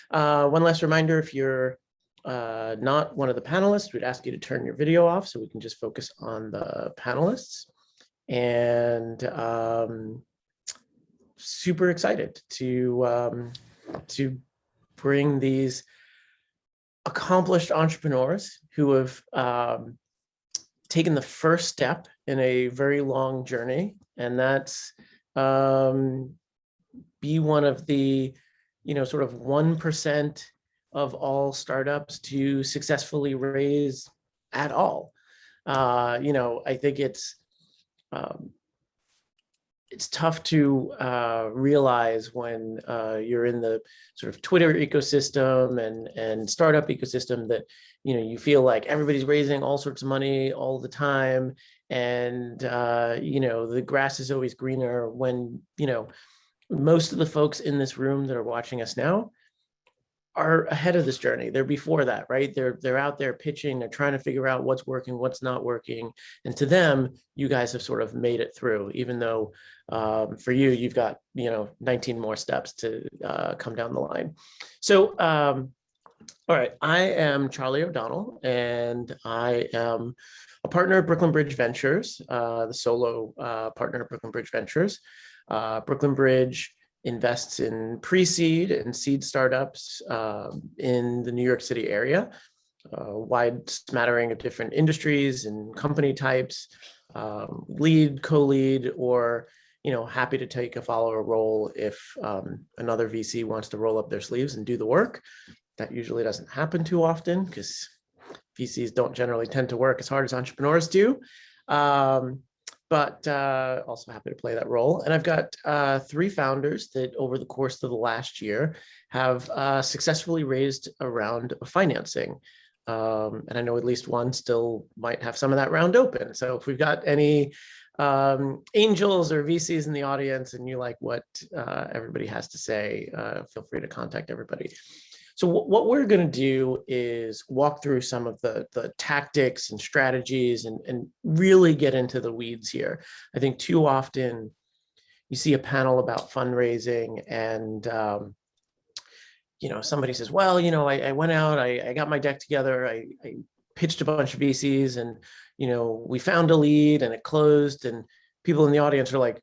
One last reminder, if you're not one of the panelists, we'd ask you to turn your video off so we can just focus on the panelists. And super excited to bring these accomplished entrepreneurs who have taken the first step in a very long journey, and that's be one of the, sort of 1% of all startups to successfully raise at all. I think it's tough to realize when you're in the sort of Twitter ecosystem and startup ecosystem that, you feel like everybody's raising all sorts of money all the time. And, the grass is always greener when, most of the folks in this room that are watching us now are ahead of this journey. They're before that, right? They're out there pitching, they're trying to figure out what's working, what's not working. And to them, you guys have sort of made it through, even though for you, you've got, 19 more steps to come down the line. So, all right, I am Charlie O'Donnell, and I am a partner at Brooklyn Bridge Ventures, the solo partner at Brooklyn Bridge Ventures. Brooklyn Bridge invests in pre-seed and seed startups in the New York City area, a wide smattering of different industries and company types, lead, co-lead, or happy to take a follower role if another VC wants to roll up their sleeves and do the work. That usually doesn't happen too often because VCs don't generally tend to work as hard as entrepreneurs do. But also happy to play that role. And I've got 3 founders that over the course of the last year have successfully raised a round of financing. And I know at least one still might have some of that round open. So if we've got any angels or VCs in the audience and you like what everybody has to say, feel free to contact everybody. So what we're going to do is walk through some of the tactics and strategies and really get into the weeds here. I think too often you see a panel about fundraising and, somebody says, well, I went out, I got my deck together, I pitched a bunch of VCs and, we found a lead and it closed, and people in the audience are like,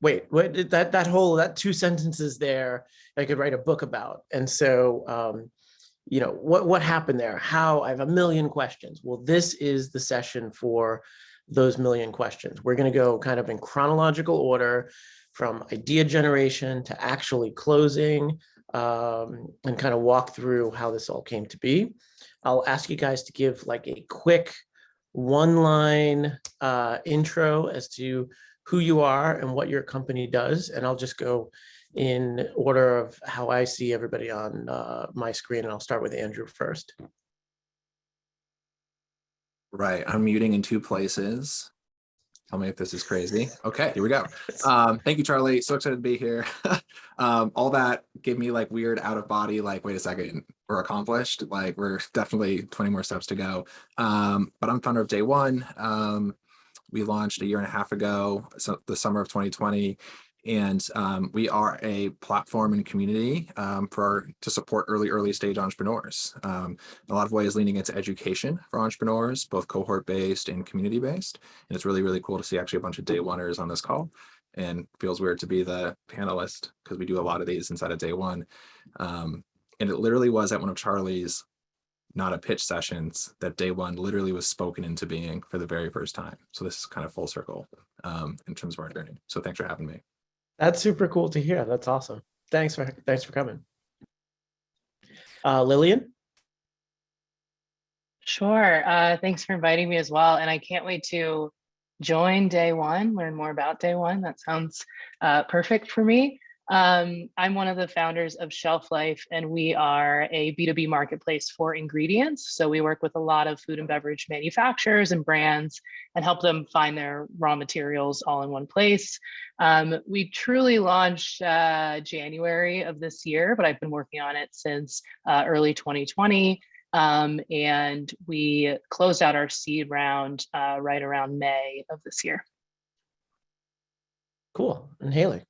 wait, what did that 2 sentences there, I could write a book about. And so, what happened there? How? I have a million questions. Well, this is the session for those million questions. We're going to go kind of in chronological order from idea generation to actually closing, and kind of walk through how this all came to be. I'll ask you guys to give like a quick 1-line intro as to who you are and what your company does. And I'll just go in order of how I see everybody on my screen. And I'll start with Andrew first. Right, I'm muting in 2 places. Tell me if this is crazy. Okay, here we go. Thank you, Charlie. So excited to be here. All that gave me like weird out of body, like, wait a second, we're accomplished. Like we're definitely 20 more steps to go. But I'm founder of Day One. We launched a year and a half ago, so the summer of 2020. And we are a platform and community to support early stage entrepreneurs. A lot of ways leaning into education for entrepreneurs, both cohort-based and community-based. And it's really, really cool to see actually a bunch of Day Oneers on this call. And feels weird to be the panelist because we do a lot of these inside of Day One. And it literally was at one of Charlie's not a pitch sessions that Day One literally was spoken into being for the very first time. So this is kind of full circle in terms of our journey. So thanks for having me. That's super cool to hear. That's awesome. Thanks for coming. Lillian? Sure. Thanks for inviting me as well. And I can't wait to join Day One, learn more about Day One. That sounds perfect for me. I'm one of the founders of ShelfLife, and we are a B2B marketplace for ingredients. So we work with a lot of food and beverage manufacturers and brands and help them find their raw materials all in one place. We truly launched January of this year, but I've been working on it since early 2020. And we closed out our seed round right around May of this year. Cool. And Hayley?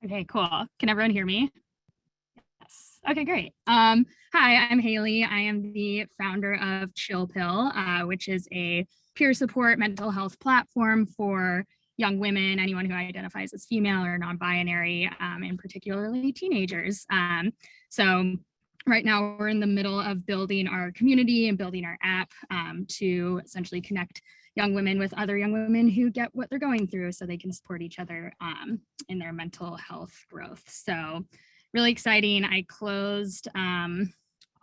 Okay, cool. Can everyone hear me? Yes. Okay, great. Hi, I'm Hayley. I am the founder of Chill Pill, which is a peer support mental health platform for young women, anyone who identifies as female or non-binary, and particularly teenagers. So right now we're in the middle of building our community and building our app to essentially connect young women with other young women who get what they're going through so they can support each other in their mental health growth. So really exciting. I closed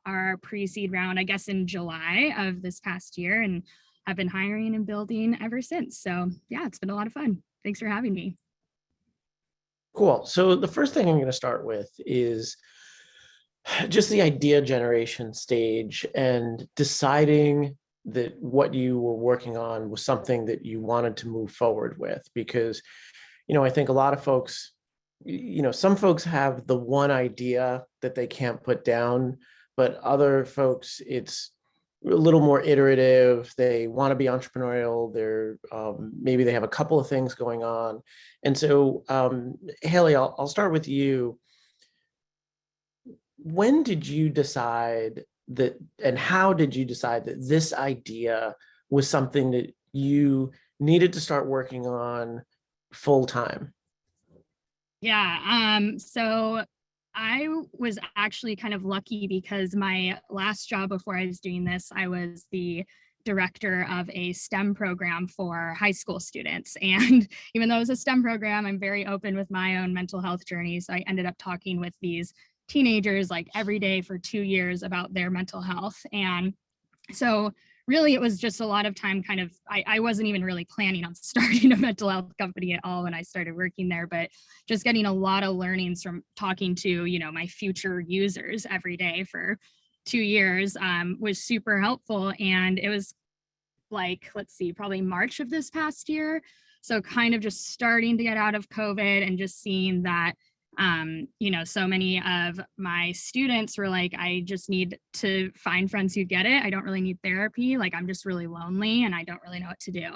our pre-seed round, I guess, in July of this past year, and have been hiring and building ever since. So yeah, it's been a lot of fun. Thanks for having me. Cool. So the first thing I'm going to start with is just the idea generation stage and deciding that what you were working on was something that you wanted to move forward with. Because, I think a lot of folks, some folks have the one idea that they can't put down, but other folks, it's a little more iterative. They want to be entrepreneurial. They're maybe they have a couple of things going on. And so, Hayley, I'll start with you. When did you decide that, and how did you decide that this idea was something that you needed to start working on full time? Yeah, so I was actually kind of lucky because my last job before I was doing this, I was the director of a STEM program for high school students. And even though it was a STEM program, I'm very open with my own mental health journey. So I ended up talking with these teenagers like every day for 2 years about their mental health. And so really it was just a lot of time kind of, I wasn't even really planning on starting a mental health company at all when I started working there, but just getting a lot of learnings from talking to, my future users every day for 2 years was super helpful. And it was like, let's see, probably March of this past year. So kind of just starting to get out of COVID and just seeing that so many of my students were like, I just need to find friends who get it. I don't really need therapy. Like, I'm just really lonely and I don't really know what to do.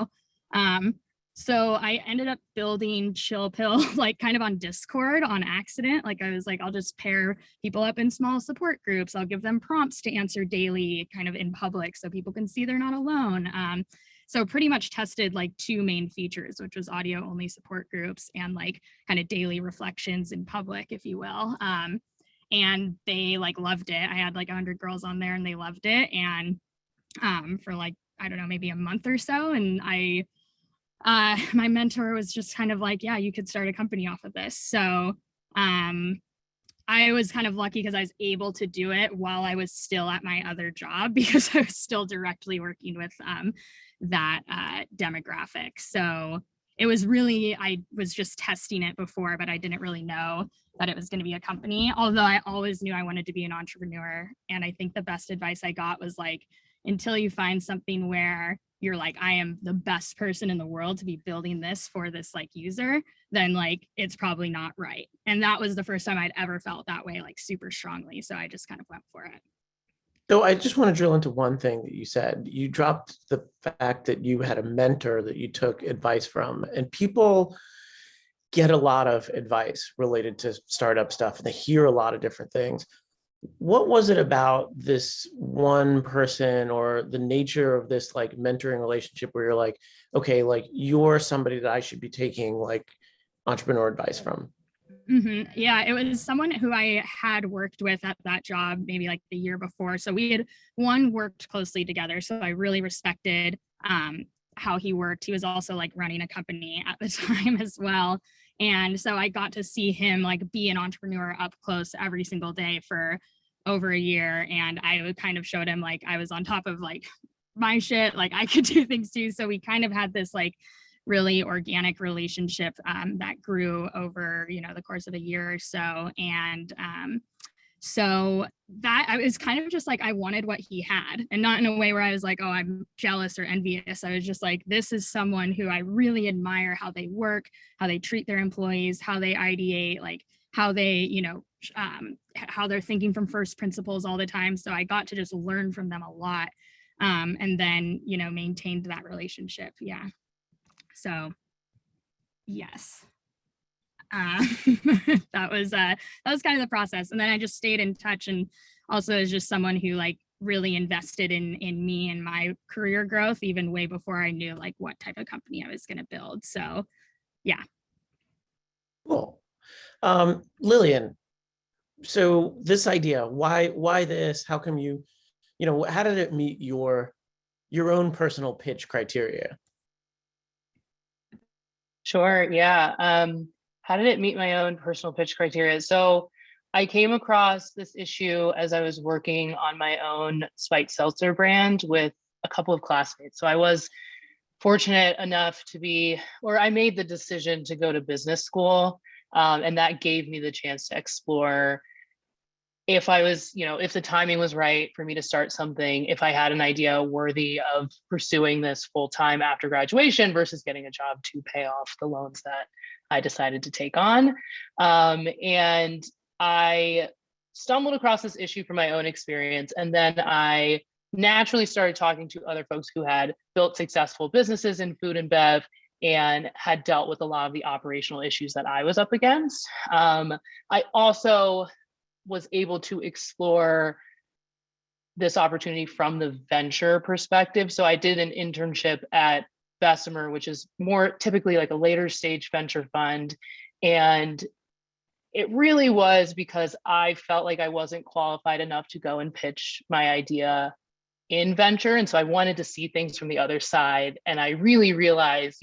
So I ended up building Chill Pill, like kind of on Discord on accident. Like I was like, I'll just pair people up in small support groups. I'll give them prompts to answer daily kind of in public so people can see they're not alone. So pretty much tested like 2 main features, which was audio only support groups and like kind of daily reflections in public, if you will. And they like loved it. I had like 100 girls on there and they loved it. And for like, I don't know, maybe a month or so. And my mentor was just kind of like, yeah, you could start a company off of this. So I was kind of lucky because I was able to do it while I was still at my other job because I was still directly working with that demographic. So it was really, I was just testing it before, but I didn't really know that it was going to be a company, although I always knew I wanted to be an entrepreneur. And I think the best advice I got was like, until you find something where you're like, I am the best person in the world to be building this for this like user, then like it's probably not right. And that was the first time I'd ever felt that way, like super strongly. So I just kind of went for it. So I just want to drill into one thing that you said. You dropped the fact that you had a mentor that you took advice from, and people get a lot of advice related to startup stuff and they hear a lot of different things. What was it about this one person or the nature of this like mentoring relationship where you're like, okay, like you're somebody that I should be taking like entrepreneur advice from? Mm-hmm. Yeah, it was someone who I had worked with at that job maybe like the year before. So we had worked closely together. So I really respected how he worked. He was also like running a company at the time as well. And so I got to see him like be an entrepreneur up close every single day for over a year. And I kind of showed him like I was on top of like my shit, like I could do things too. So we kind of had this like really organic relationship that grew over, the course of a year or so. And so that I was kind of just like, I wanted what he had, and not in a way where I was like, oh, I'm jealous or envious. I was just like, this is someone who I really admire how they work, how they treat their employees, how they ideate, like how they, how they're thinking from first principles all the time. So I got to just learn from them a lot. And then, maintained that relationship. Yeah. So, yes. That was kind of the process. And then I just stayed in touch, and also as just someone who like really invested in me and my career growth even way before I knew like what type of company I was going to build. So yeah. Cool. Lillian, so this idea, why this? How come you know, how did it meet your own personal pitch criteria? Sure. Yeah. How did it meet my own personal pitch criteria? So I came across this issue as I was working on my own spiked seltzer brand with a couple of classmates. So I was fortunate enough to be, or I made the decision to go to business school. And that gave me the chance to explore if I was, if the timing was right for me to start something, if I had an idea worthy of pursuing this full time after graduation versus getting a job to pay off the loans that I decided to take on. And I stumbled across this issue from my own experience. And then I naturally started talking to other folks who had built successful businesses in food and bev and had dealt with a lot of the operational issues that I was up against. I also was able to explore this opportunity from the venture perspective. So I did an internship at Bessemer, which is more typically like a later stage venture fund. And it really was because I felt like I wasn't qualified enough to go and pitch my idea in venture. And so I wanted to see things from the other side. And I really realized,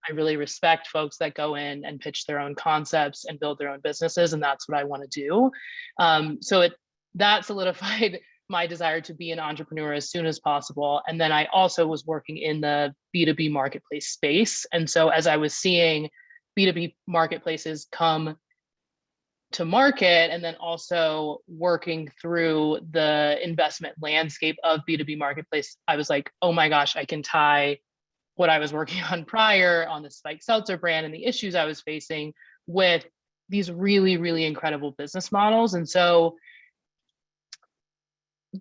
I really respect folks that go in and pitch their own concepts and build their own businesses. And that's what I want to do. So that solidified my desire to be an entrepreneur as soon as possible. And then I also was working in the B2B marketplace space. And so as I was seeing B2B marketplaces come to market, and then also working through the investment landscape of B2B marketplace, I was like, oh my gosh, I can tie what I was working on prior on the spiked seltzer brand and the issues I was facing with these really, really incredible business models. And so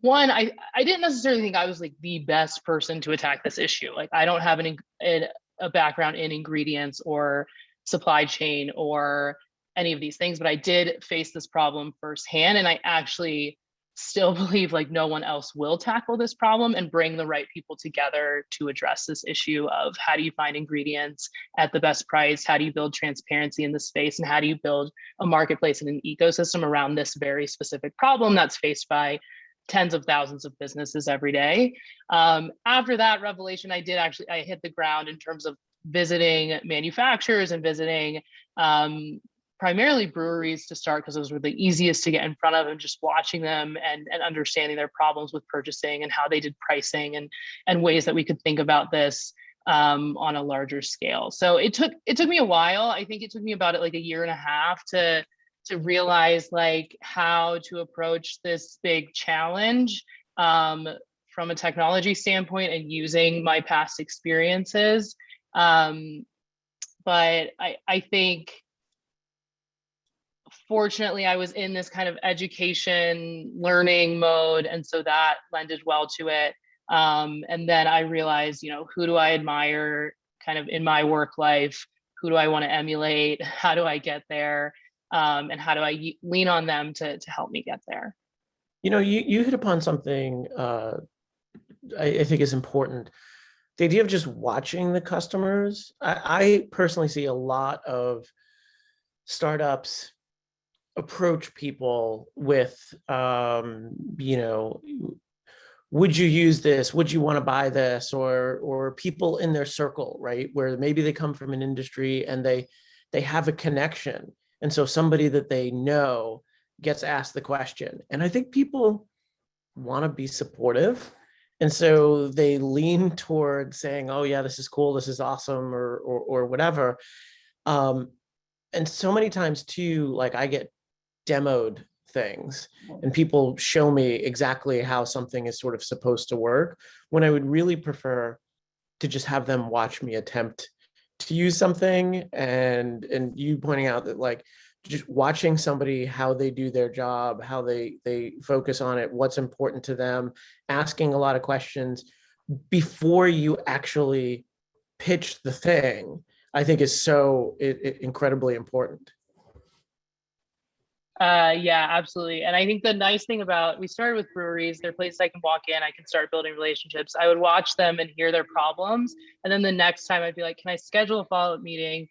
one, I didn't necessarily think I was like the best person to attack this issue. Like I don't have a background in ingredients or supply chain or any of these things, but I did face this problem firsthand. And I actually still believe like no one else will tackle this problem and bring the right people together to address this issue of how do you find ingredients at the best price? How do you build transparency in the space? And how do you build a marketplace and an ecosystem around this very specific problem that's faced by tens of thousands of businesses every day? After that revelation, I hit the ground in terms of visiting manufacturers and visiting primarily breweries to start, because those were the easiest to get in front of, and just watching them and understanding their problems with purchasing and how they did pricing and ways that we could think about this on a larger scale. So it took me a while. I think it took me about like a year and a half to realize like how to approach this big challenge from a technology standpoint and using my past experiences. But I think fortunately I was in this kind of education learning mode. And so that lended well to it. And then I realized, who do I admire kind of in my work life? Who do I want to emulate? How do I get there? And how do I lean on them to help me get there? You hit upon something I think is important. The idea of just watching the customers. I personally see a lot of startups approach people with, would you use this? Would you want to buy this? Or people in their circle, right? Where maybe they come from an industry and they have a connection. And so somebody that they know gets asked the question. And I think people want to be supportive. And so they lean toward saying, oh yeah, this is cool, this is awesome, or whatever. And so many times too, like I get demoed things and people show me exactly how something is sort of supposed to work, when I would really prefer to just have them watch me attempt to use something. And you pointing out that like just watching somebody, how they do their job, how they focus on it, what's important to them, asking a lot of questions before you actually pitch the thing. I think is so incredibly important. Yeah, absolutely. And I think the nice thing about, we started with breweries, they're places I can walk in, I can start building relationships. I would watch them and hear their problems. And then the next time I'd be like, can I schedule a follow-up meeting?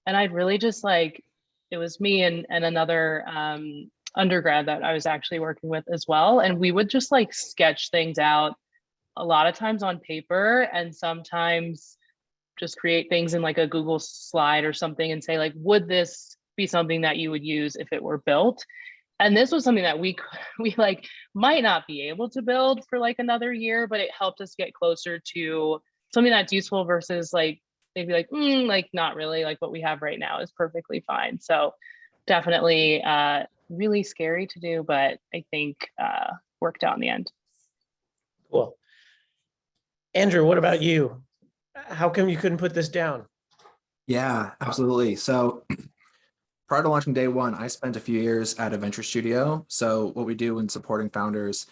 And I'd really just like, it was me and another undergrad that I was actually working with as well. And we would just like sketch things out a lot of times on paper and sometimes just create things in like a Google slide or something and say like, would this be something that you would use if it were built? And this was something that we like might not be able to build for like another year, but it helped us get closer to something that's useful versus like maybe like not really, like what we have right now is perfectly fine. So definitely really scary to do, but I think worked out in the end. Cool. Andrew, what about you? How come you couldn't put this down? Yeah, absolutely. So prior to launching day one, I spent a few years at a venture studio. So what we do in supporting founders,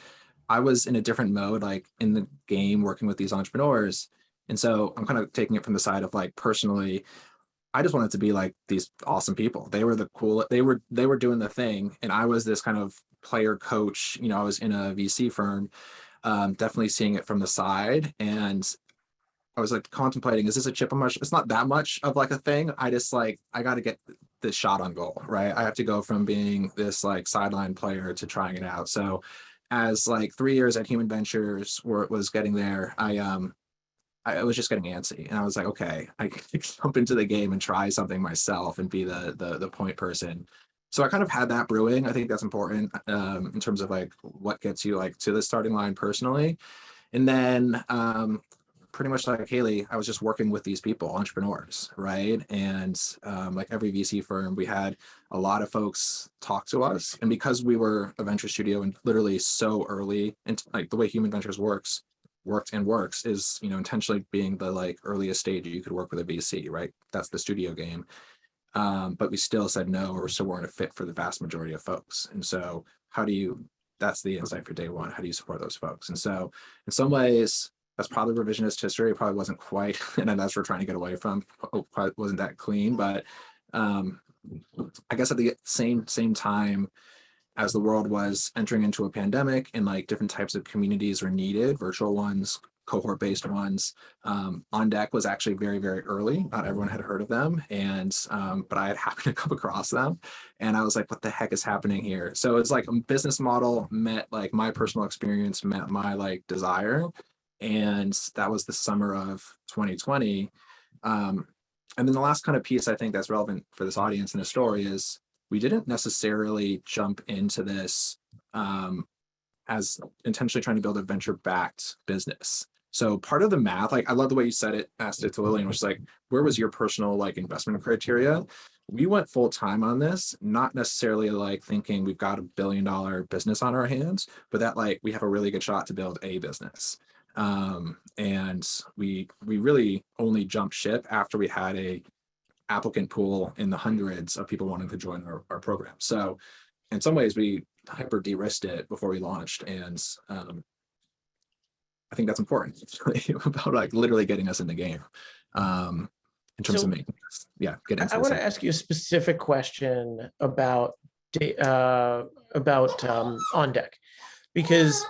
I was in a different mode, like in the game, working with these entrepreneurs. And so I'm kind of taking it from the side of like personally, I just wanted to be like these awesome people. They were the cool, they were doing the thing. And I was this kind of player coach, I was in a VC firm, definitely seeing it from the side. And I was like contemplating, is this a chip on my shoulder? It's not that much of like a thing. I just like, I got to get this shot on goal, right? I have to go from being this like sideline player to trying it out. So as like 3 years at Human Ventures where it was getting there, I was just getting antsy and I was like, okay, I can jump into the game and try something myself and be the point person. So I kind of had that brewing. I think that's important in terms of like what gets you like to the starting line personally. And then pretty much like Hayley, I was just working with these people, entrepreneurs, right? And like every VC firm, we had a lot of folks talk to us. And because we were a venture studio and literally so early, and like the way Human Ventures works is, intentionally being the like earliest stage you could work with a VC, right? That's the studio game. But we still said no, or still weren't a fit for the vast majority of folks. And so that's the insight for day one. How do you support those folks? And so in some ways, that's probably revisionist history. It probably wasn't quite, and that's what we're trying to get away from. Probably wasn't that clean, but I guess at the same time as the world was entering into a pandemic and like different types of communities were needed, virtual ones, cohort-based ones. On Deck was actually very, very early. Not everyone had heard of them, and but I had happened to come across them, and I was like, "What the heck is happening here?" So it's like a business model met like my personal experience, met my like desire, and that was the summer of 2020. And then the last kind of piece I think that's relevant for this audience and the story is we didn't necessarily jump into this as intentionally trying to build a venture-backed business. So part of the math, like I love the way you said it, asked it to Lillian, which is like, where was your personal like investment criteria? We went full time on this, not necessarily like thinking we've got $1 billion business on our hands, but that like we have a really good shot to build a business. And we really only jumped ship after we had a applicant pool in the hundreds of people wanting to join our program. So in some ways we hyper de-risked it before we launched. And I think that's important about like literally getting us in the game in terms of making this, get into I want to ask you a specific question about On Deck, because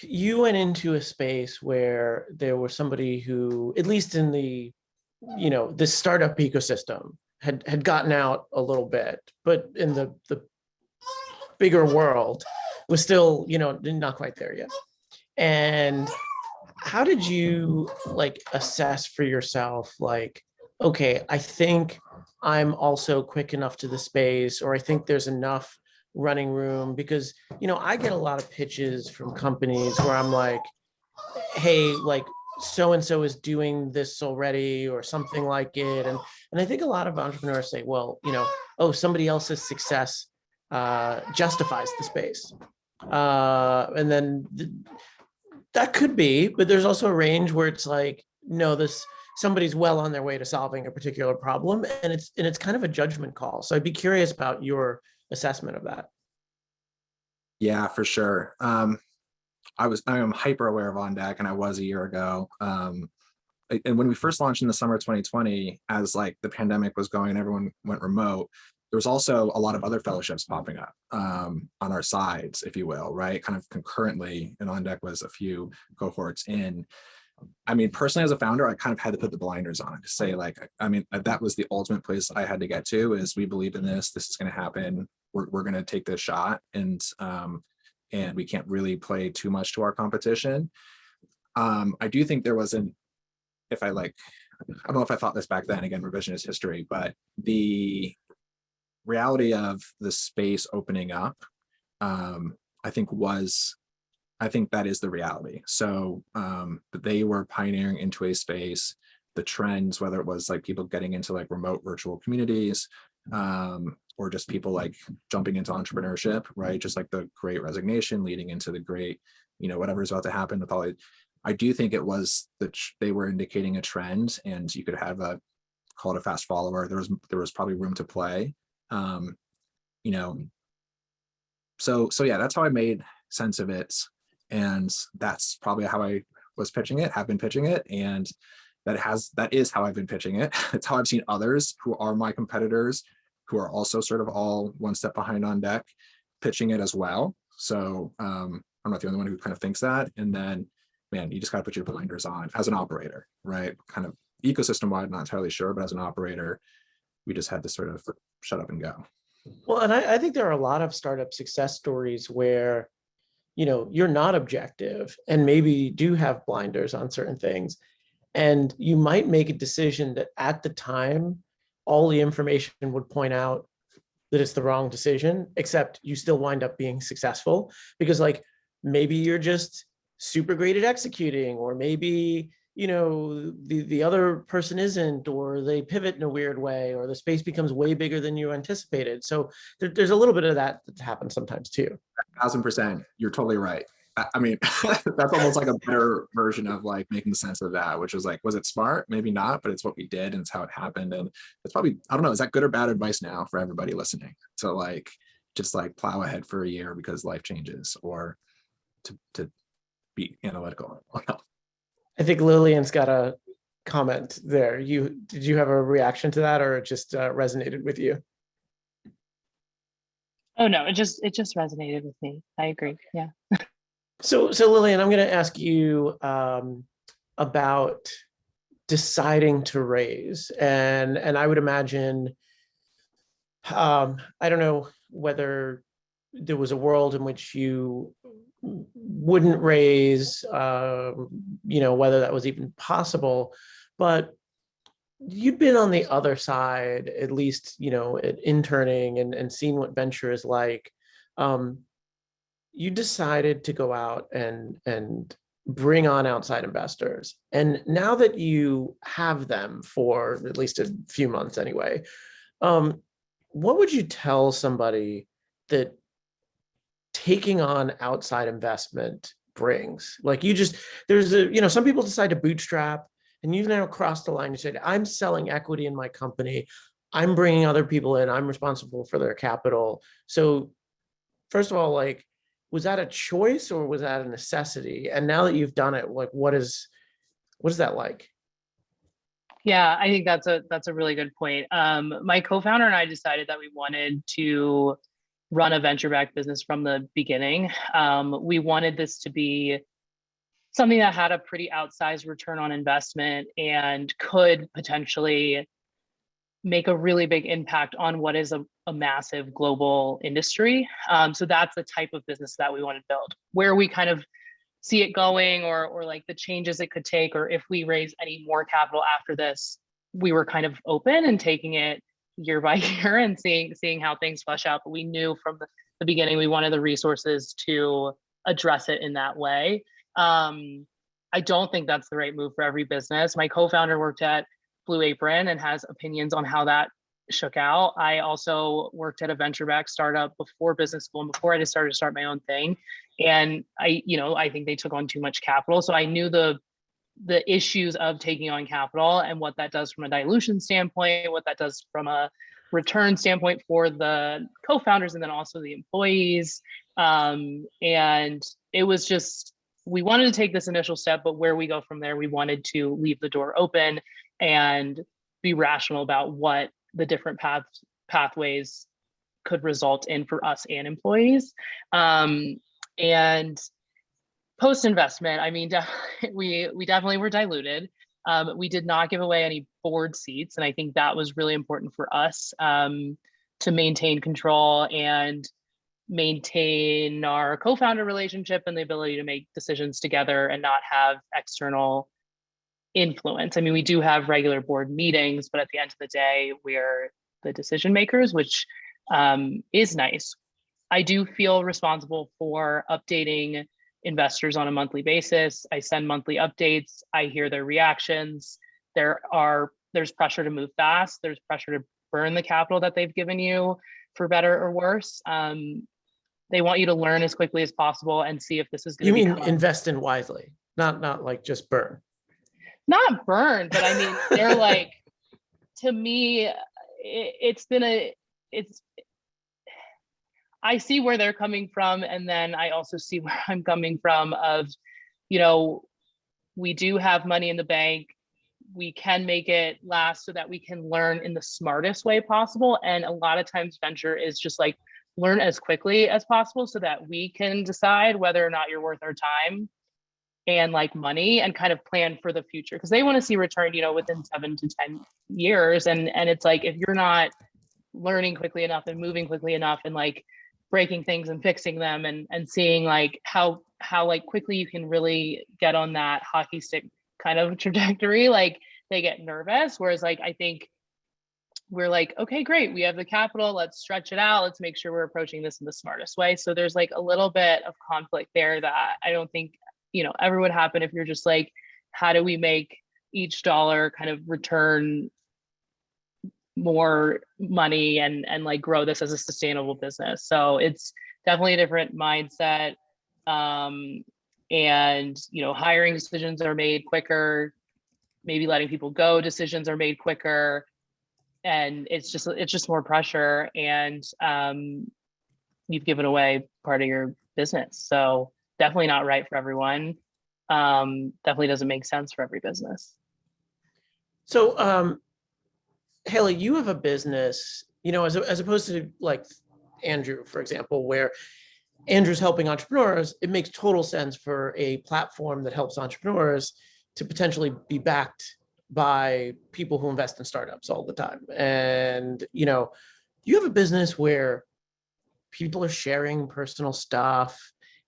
you went into a space where there was somebody who, at least in the the startup ecosystem, had gotten out a little bit, but in the bigger world was still not quite there yet. And how did you like assess for yourself, like, okay, I think I'm also quick enough to the space, or I think there's enough running room? Because I get a lot of pitches from companies where I'm like, hey, like so and so is doing this already or something like it, and I think a lot of entrepreneurs say, well, oh, somebody else's success justifies the space, and then that could be, but there's also a range where it's like, no, somebody's well on their way to solving a particular problem, and it's kind of a judgment call. So I'd be curious about your assessment of that. Yeah, for sure. I am hyper aware of On Deck, and I was a year ago. and when we first launched in the summer of 2020, as like the pandemic was going and everyone went remote, there was also a lot of other fellowships popping up on our sides, if you will, right? Kind of concurrently, and On Deck was a few cohorts in. I mean, personally, as a founder, I kind of had to put the blinders on to say, like, I mean, that was the ultimate place I had to get to is we believe in this. This is going to happen. We're going to take this shot, and we can't really play too much to our competition. I do think there was I don't know if I thought this back then, again, revisionist history, but the reality of the space opening up, I think that is the reality. So they were pioneering into a space, the trends, whether it was like people getting into like remote virtual communities, or just people like jumping into entrepreneurship, right? Just like the great resignation leading into the great, whatever's about to happen with all. I do think it was that they were indicating a trend, and you could have call it a fast follower. There was probably room to play. So yeah, that's how I made sense of it. And that's probably how I was pitching it, have been pitching it. And that is how I've been pitching it. It's how I've seen others who are my competitors, who are also sort of all one step behind On Deck, pitching it as well. So I'm not the only one who kind of thinks that. And then, man, you just got to put your blinders on as an operator, right? Kind of ecosystem wide, not entirely sure, but as an operator, we just had to sort of shut up and go. Well, and I think there are a lot of startup success stories where, you're not objective and maybe do have blinders on certain things. And you might make a decision that at the time, all the information would point out that it's the wrong decision, except you still wind up being successful because like maybe you're just super great at executing, or maybe the other person isn't, or they pivot in a weird way, or the space becomes way bigger than you anticipated. So there's a little bit of that happens sometimes too. 1,000%, you're totally right. I mean, that's almost like a better version of like making sense of that, which is like, was it smart? Maybe not, but it's what we did and it's how it happened. And it's probably, I don't know, is that good or bad advice now for everybody listening? To like, just like plow ahead for a year because life changes, or to be analytical? I think Lillian's got a comment there. Did you have a reaction to that, or it just resonated with you? Oh no, it just resonated with me. I agree. Yeah. So Lillian, I'm going to ask you about deciding to raise, and I would imagine, I don't know whether there was a world in which you wouldn't raise, whether that was even possible, but you'd been on the other side, at least, at interning and seeing what venture is like. You decided to go out and bring on outside investors. And now that you have them for at least a few months anyway, what would you tell somebody that taking on outside investment brings? Like some people decide to bootstrap, and you've now crossed the line. You said, I'm selling equity in my company. I'm bringing other people in. I'm responsible for their capital. So first of all, like, was that a choice or was that a necessity? And now that you've done it, like, what is that like? Yeah, I think that's a really good point. My co-founder and I decided that we wanted to run a venture-backed business from the beginning. We wanted this to be something that had a pretty outsized return on investment and could potentially make a really big impact on what is a massive global industry. So that's the type of business that we want to build. Where we kind of see it going, or like the changes it could take, or if we raise any more capital after this, we were kind of open and taking it year by year and seeing how things flesh out. But we knew from the beginning we wanted the resources to address it in that way. I don't think that's the right move for every business. My co-founder worked at Blue Apron and has opinions on how that shook out. I also worked at a venture-backed startup before business school and before I just started to start my own thing. And I think they took on too much capital. So I knew the issues of taking on capital and what that does from a dilution standpoint, what that does from a return standpoint for the co-founders and then also the employees. And it was just we wanted to take this initial step, but where we go from there, we wanted to leave the door open and be rational about what the different pathways could result in for us and employees. And post-investment, I mean, we definitely were diluted. We did not give away any board seats. And I think that was really important for us to maintain control and maintain our co-founder relationship and the ability to make decisions together and not have external influence. I mean, we do have regular board meetings, but at the end of the day, we're the decision makers, which is nice. I do feel responsible for updating investors on a monthly basis. I send monthly updates. I hear their reactions. There's pressure to move fast. There's pressure to burn the capital that they've given you, for better or worse. They want you to learn as quickly as possible and see if this is going to You mean invest in wisely, not like just burn. Not burn, but I mean, they're like, to me, I see where they're coming from. And then I also see where I'm coming from of, we do have money in the bank. We can make it last so that we can learn in the smartest way possible. And a lot of times venture is just like, learn as quickly as possible so that we can decide whether or not you're worth our time and like money, and kind of plan for the future, because they want to see return, within 7 to 10 years. And it's like, if you're not learning quickly enough and moving quickly enough and like breaking things and fixing them and seeing like how like quickly you can really get on that hockey stick kind of trajectory, like they get nervous. Whereas like, I think we're like, okay, great. We have the capital. Let's stretch it out. Let's make sure we're approaching this in the smartest way. So there's like a little bit of conflict there that I don't think, ever would happen if you're just like, how do we make each dollar kind of return more money and like grow this as a sustainable business. So it's definitely a different mindset. And, hiring decisions are made quicker, maybe letting people go decisions are made quicker. And it's just more pressure, and you've given away part of your business. So definitely not right for everyone. Definitely doesn't make sense for every business. So Hayley, you have a business, as opposed to like Andrew, for example, where Andrew's helping entrepreneurs. It makes total sense for a platform that helps entrepreneurs to potentially be backed by people who invest in startups all the time. And, you have a business where people are sharing personal stuff.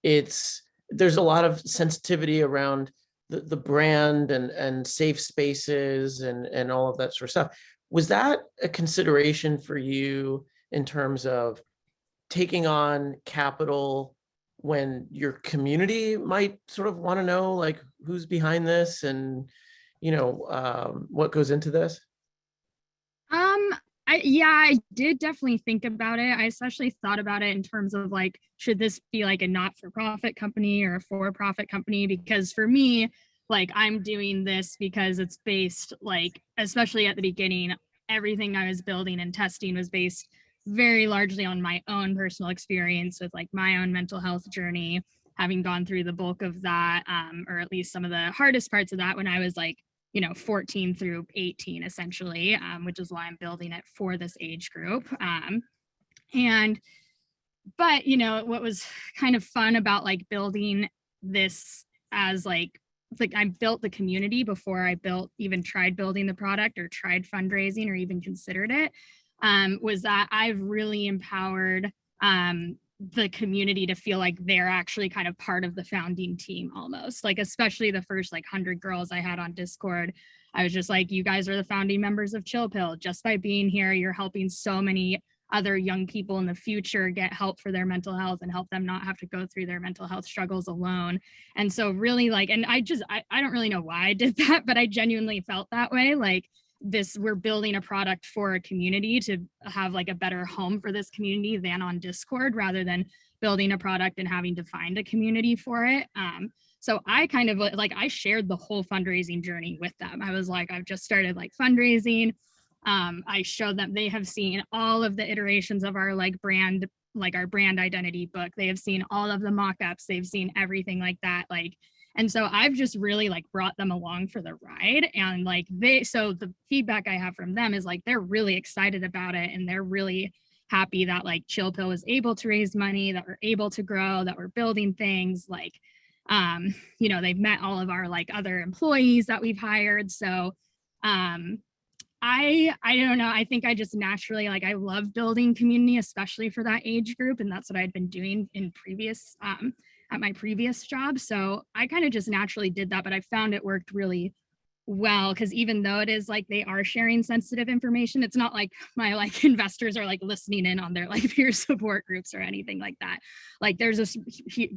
There's a lot of sensitivity around the brand and safe spaces and all of that sort of stuff. Was that a consideration for you in terms of taking on capital when your community might sort of want to know like who's behind this and what goes into this? I did definitely think about it. I especially thought about it in terms of like, should this be like a not-for-profit company or a for-profit company? Because for me, like I'm doing this because it's based like, especially at the beginning, everything I was building and testing was based very largely on my own personal experience with like my own mental health journey, having gone through the bulk of that, or at least some of the hardest parts of that when I was like, 14 through 18, essentially, which is why I'm building it for this age group. But what was kind of fun about like building this as like I built the community before I even tried building the product or tried fundraising or even considered it, was that I've really empowered the community to feel like they're actually kind of part of the founding team almost, like especially the first like 100 girls I had on Discord. I was just like, you guys are the founding members of Chill Pill. Just by being here, you're helping so many other young people in the future get help for their mental health and help them not have to go through their mental health struggles alone. And so really like, and I don't really know why I did that, but I genuinely felt that way. Like we're building a product for a community to have like a better home for this community than on Discord, rather than building a product and having to find a community for it. So I kind of like, I shared the whole fundraising journey with them. I was like, I've just started like fundraising. I showed them, they have seen all of the iterations of our like brand like our brand identity book. They have seen all of the mock-ups. They've seen everything like that. Like, and so I've just really like brought them along for the ride. And like so the feedback I have from them is like, they're really excited about it. And they're really happy that like Chill Pill was able to raise money, that we're able to grow, that we're building things like, you know, they've met all of our like other employees that we've hired. So I don't know. I think I just naturally, like, I love building community, especially for that age group. And that's what I'd been doing in previous, at my previous job. So I kind of just naturally did that, but I found it worked really well, because even though it is like they are sharing sensitive information, it's not like my like investors are like listening in on their like peer support groups or anything like that. Like there's this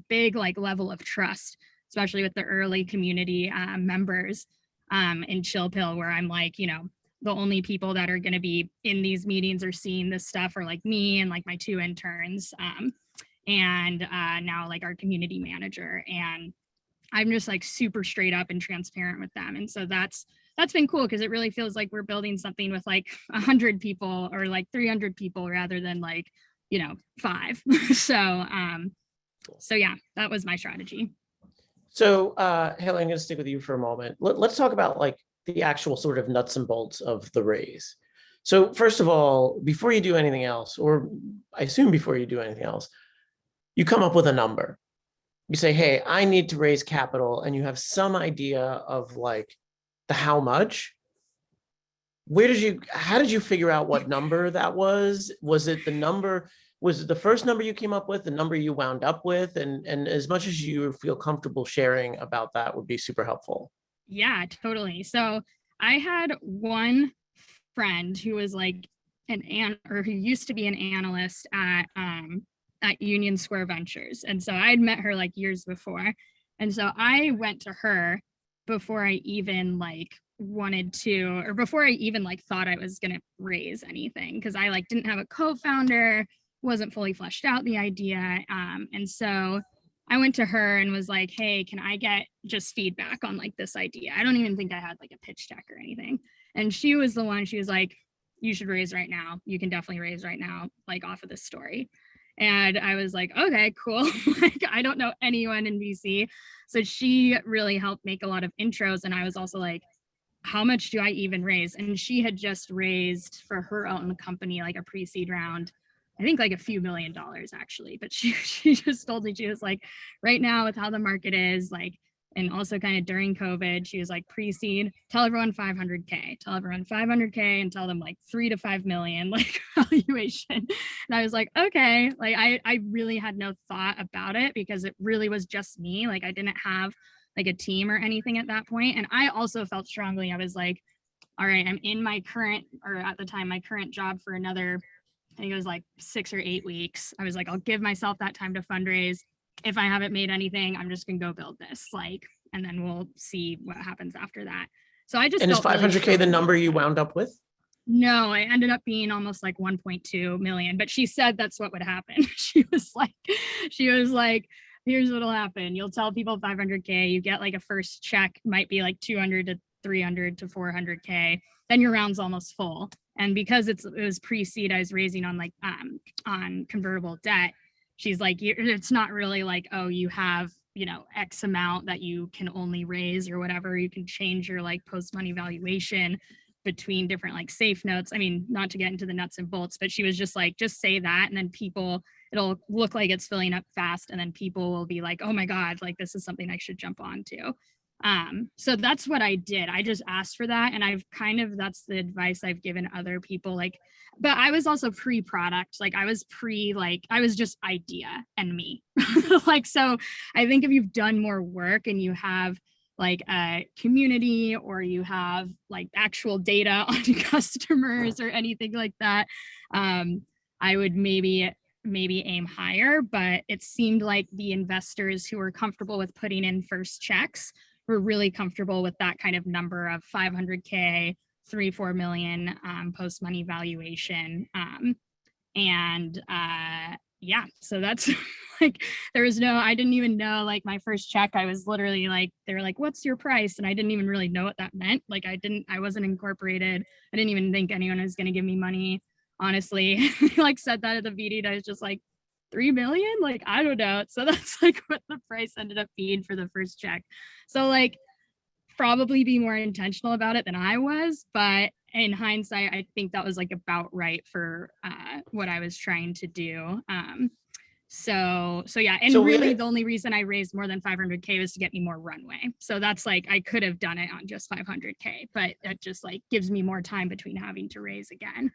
big like level of trust, especially with the early community members in Chill Pill, where I'm like, you know, the only people that are going to be in these meetings or seeing this stuff are like me and like my 2 interns and now like our community manager. And I'm just like super straight up and transparent with them. And so that's been cool, because it really feels like we're building something with like 100 people or like 300 people rather than like, you know, 5. So yeah, that was my strategy. So Haley, I'm going to stick with you for a moment. Let's talk about like the actual sort of nuts and bolts of the raise. So first of all, before you do anything else, or I assume before you do anything else, you come up with a number. You say, hey, I need to raise capital, and you have some idea of like the how much. How did you figure out what number that was? Was it the first number you came up with, the number you wound up with? And as much as you feel comfortable sharing about that would be super helpful. Yeah, totally. So I had one friend who was like who used to be an analyst at Union Square Ventures. And so I'd met her like years before. And so I went to her before I even like wanted to, or before I even like thought I was going to raise anything, because I like didn't have a co-founder, wasn't fully fleshed out the idea. And so I went to her and was like, hey, can I get just feedback on like this idea? I don't even think I had like a pitch deck or anything. And she was the one, she was like, you should raise right now. You can definitely raise right now, like off of this story. And I was like, okay, cool. Like, I don't know anyone in VC. So she really helped make a lot of intros. And I was also like, how much do I even raise? And she had just raised for her own company, like a pre-seed round, I think like a few $1 million actually. But she just told me, she was like, right now with how the market is, like, and also kind of during COVID, she was like, pre-seed, tell everyone 500K, tell everyone 500K and tell them like 3 to 5 million like valuation. And I was like, okay, like I really had no thought about it, because it really was just me. Like I didn't have like a team or anything at that point. And I also felt strongly, I was like, all right, I'm in my current, or at the time, my current job for another, I think it was like 6 or 8 weeks. I was like, I'll give myself that time to fundraise. If I haven't made anything, I'm just gonna go build this, like, and then we'll see what happens after that. So I just And is 500K the number you wound up with? No, I ended up being almost like 1.2 million, but she said that's what would happen. She was like, here's what'll happen. You'll tell people 500K, you get like a first check, might be like 200 to 300 to 400K, then your round's almost full. And because it was pre-seed, I was raising on like on convertible debt. She's like, it's not really like, oh, you have, you know, X amount that you can only raise or whatever. You can change your like post-money valuation between different like safe notes. I mean, not to get into the nuts and bolts, but she was just like, just say that. And then it'll look like it's filling up fast. And then people will be like, oh my God, like this is something I should jump onto. So that's what I did. I just asked for that. And that's the advice I've given other people. Like, but I was also pre-product, like I was just idea and me. Like, so I think if you've done more work and you have like a community, or you have like actual data on customers or anything like that, I would maybe aim higher. But it seemed like the investors who were comfortable with putting in first checks were really comfortable with that kind of number of 500K, 3-4 million post money valuation. Yeah, so that's like, I didn't even know, like my first check, I was literally like, they were like, what's your price? And I didn't even really know what that meant. Like I wasn't incorporated. I didn't even think anyone was going to give me money. Honestly, like said that at the meeting, I was just like, 3 million? Like, I don't know. So that's like what the price ended up being for the first check. So like, probably be more intentional about it than I was, but in hindsight, I think that was like about right for what I was trying to do. So yeah, and So really the only reason I raised more than 500K was to get me more runway. So that's like, I could have done it on just 500K, but that just like gives me more time between having to raise again.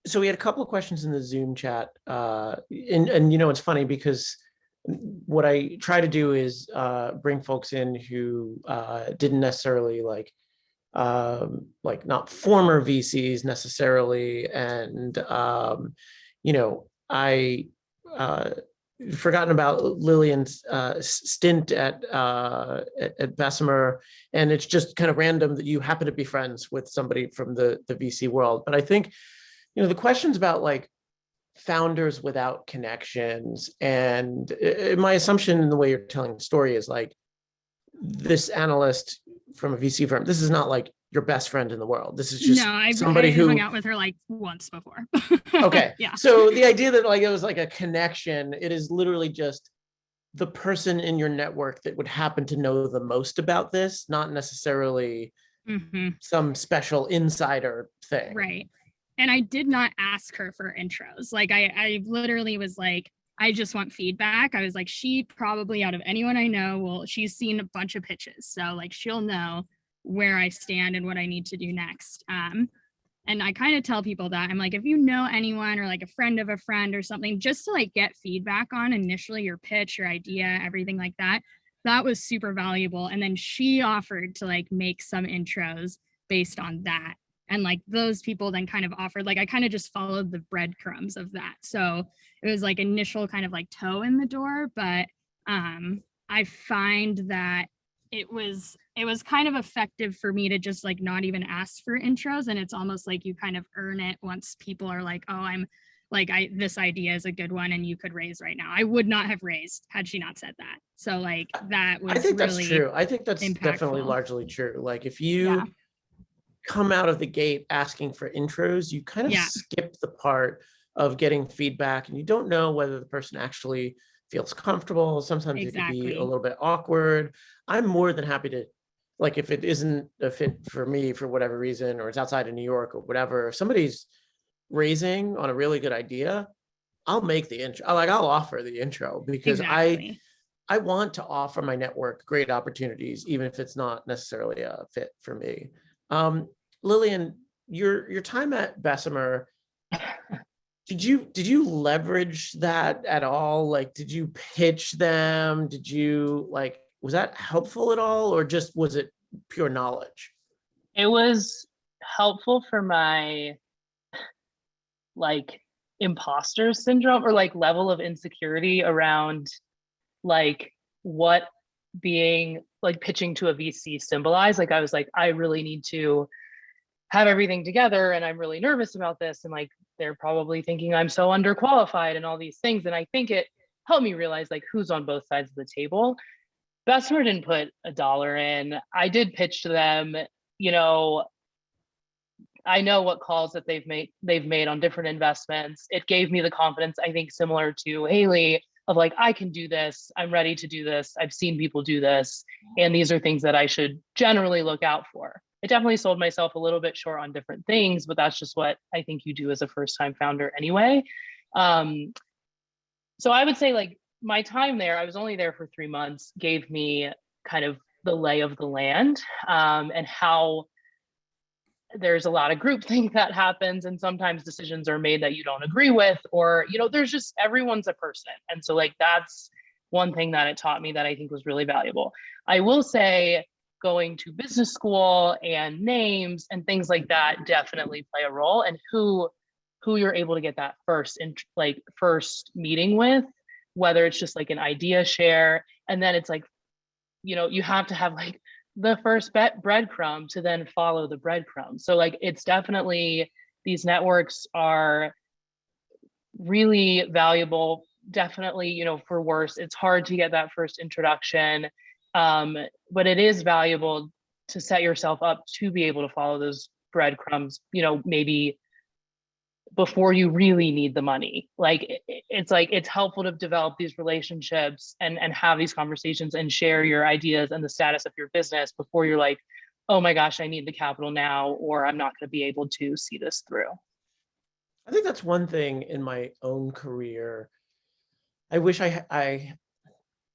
So we had a couple of questions in the Zoom chat, and you know, it's funny because what I try to do is bring folks in who didn't necessarily like not former VCs necessarily, and you know, I forgotten about Lillian's stint at Bessemer, and it's just kind of random that you happen to be friends with somebody from the VC world. But I think, you know, the questions about like founders without connections, and my assumption in the way you're telling the story is like, this analyst from a VC firm, this is not like your best friend in the world. This is just somebody who hung out with her like once before. Okay. Yeah. So the idea that like it was like a connection, it is literally just the person in your network that would happen to know the most about this, not necessarily some special insider thing. Right. And I did not ask her for intros. Like I literally was like, I just want feedback. I was like, she probably out of anyone I know, well, she's seen a bunch of pitches. So like, she'll know where I stand and what I need to do next. And I kind of tell people that I'm like, if you know anyone or like a friend of a friend or something, just to like get feedback on initially your pitch, your idea, everything like that, that was super valuable. And then she offered to like make some intros based on that. And like those people then kind of offered, like I kind of just followed the breadcrumbs of that. So it was like initial kind of like toe in the door, but I find that it was kind of effective for me to just like not even ask for intros. And it's almost like you kind of earn it once people are like, oh, I'm like, this idea is a good one and you could raise right now. I would not have raised had she not said that. So like that was I think really that's true. I think that's definitely impactful. largely true. Like if you come out of the gate asking for intros, you kind of skip the part of getting feedback, and you don't know whether the person actually feels comfortable. Sometimes it could be a little bit awkward. I'm more than happy to, like, if it isn't a fit for me for whatever reason, or it's outside of New York or whatever, if somebody's raising on a really good idea, I'll make the intro. I'll offer the intro because I want to offer my network great opportunities, even if it's not necessarily a fit for me. Lillian, your time at Bessemer, did you leverage that at all? Like, did you pitch them? Did you like, was that helpful at all, or just was it pure knowledge? It was helpful for my like imposter syndrome or like level of insecurity around like what being like pitching to a VC symbolized. Like I was like, I really need to have everything together and I'm really nervous about this, and like they're probably thinking I'm so underqualified and all these things. And I think it helped me realize like who's on both sides of the table. Bessemer didn't put $1 in. I did pitch to them, you know, I know what calls that they've made on different investments. It gave me the confidence, I think, similar to Hayley, of like, I can do this. I'm ready to do this. I've seen people do this. And these are things that I should generally look out for. It definitely sold myself a little bit short on different things, but that's just what I think you do as a first-time founder anyway. So I would say like my time there, I was only there for 3 months, gave me kind of the lay of the land, and how there's a lot of groupthink that happens, and sometimes decisions are made that you don't agree with, or, you know, there's just, everyone's a person. And so like, that's one thing that it taught me that I think was really valuable. I will say going to business school and names and things like that definitely play a role, and who you're able to get that first meeting with, whether it's just like an idea share. And then it's like, you know, you have to have like the first breadcrumb to then follow the breadcrumb. So like, it's definitely, these networks are really valuable. Definitely, you know, for worse, it's hard to get that first introduction. But it is valuable to set yourself up to be able to follow those breadcrumbs, you know, maybe before you really need the money. It's like, it's helpful to develop these relationships and have these conversations and share your ideas and the status of your business before you're like, oh my gosh, I need the capital now, or I'm not going to be able to see this through. I think that's one thing in my own career. I wish I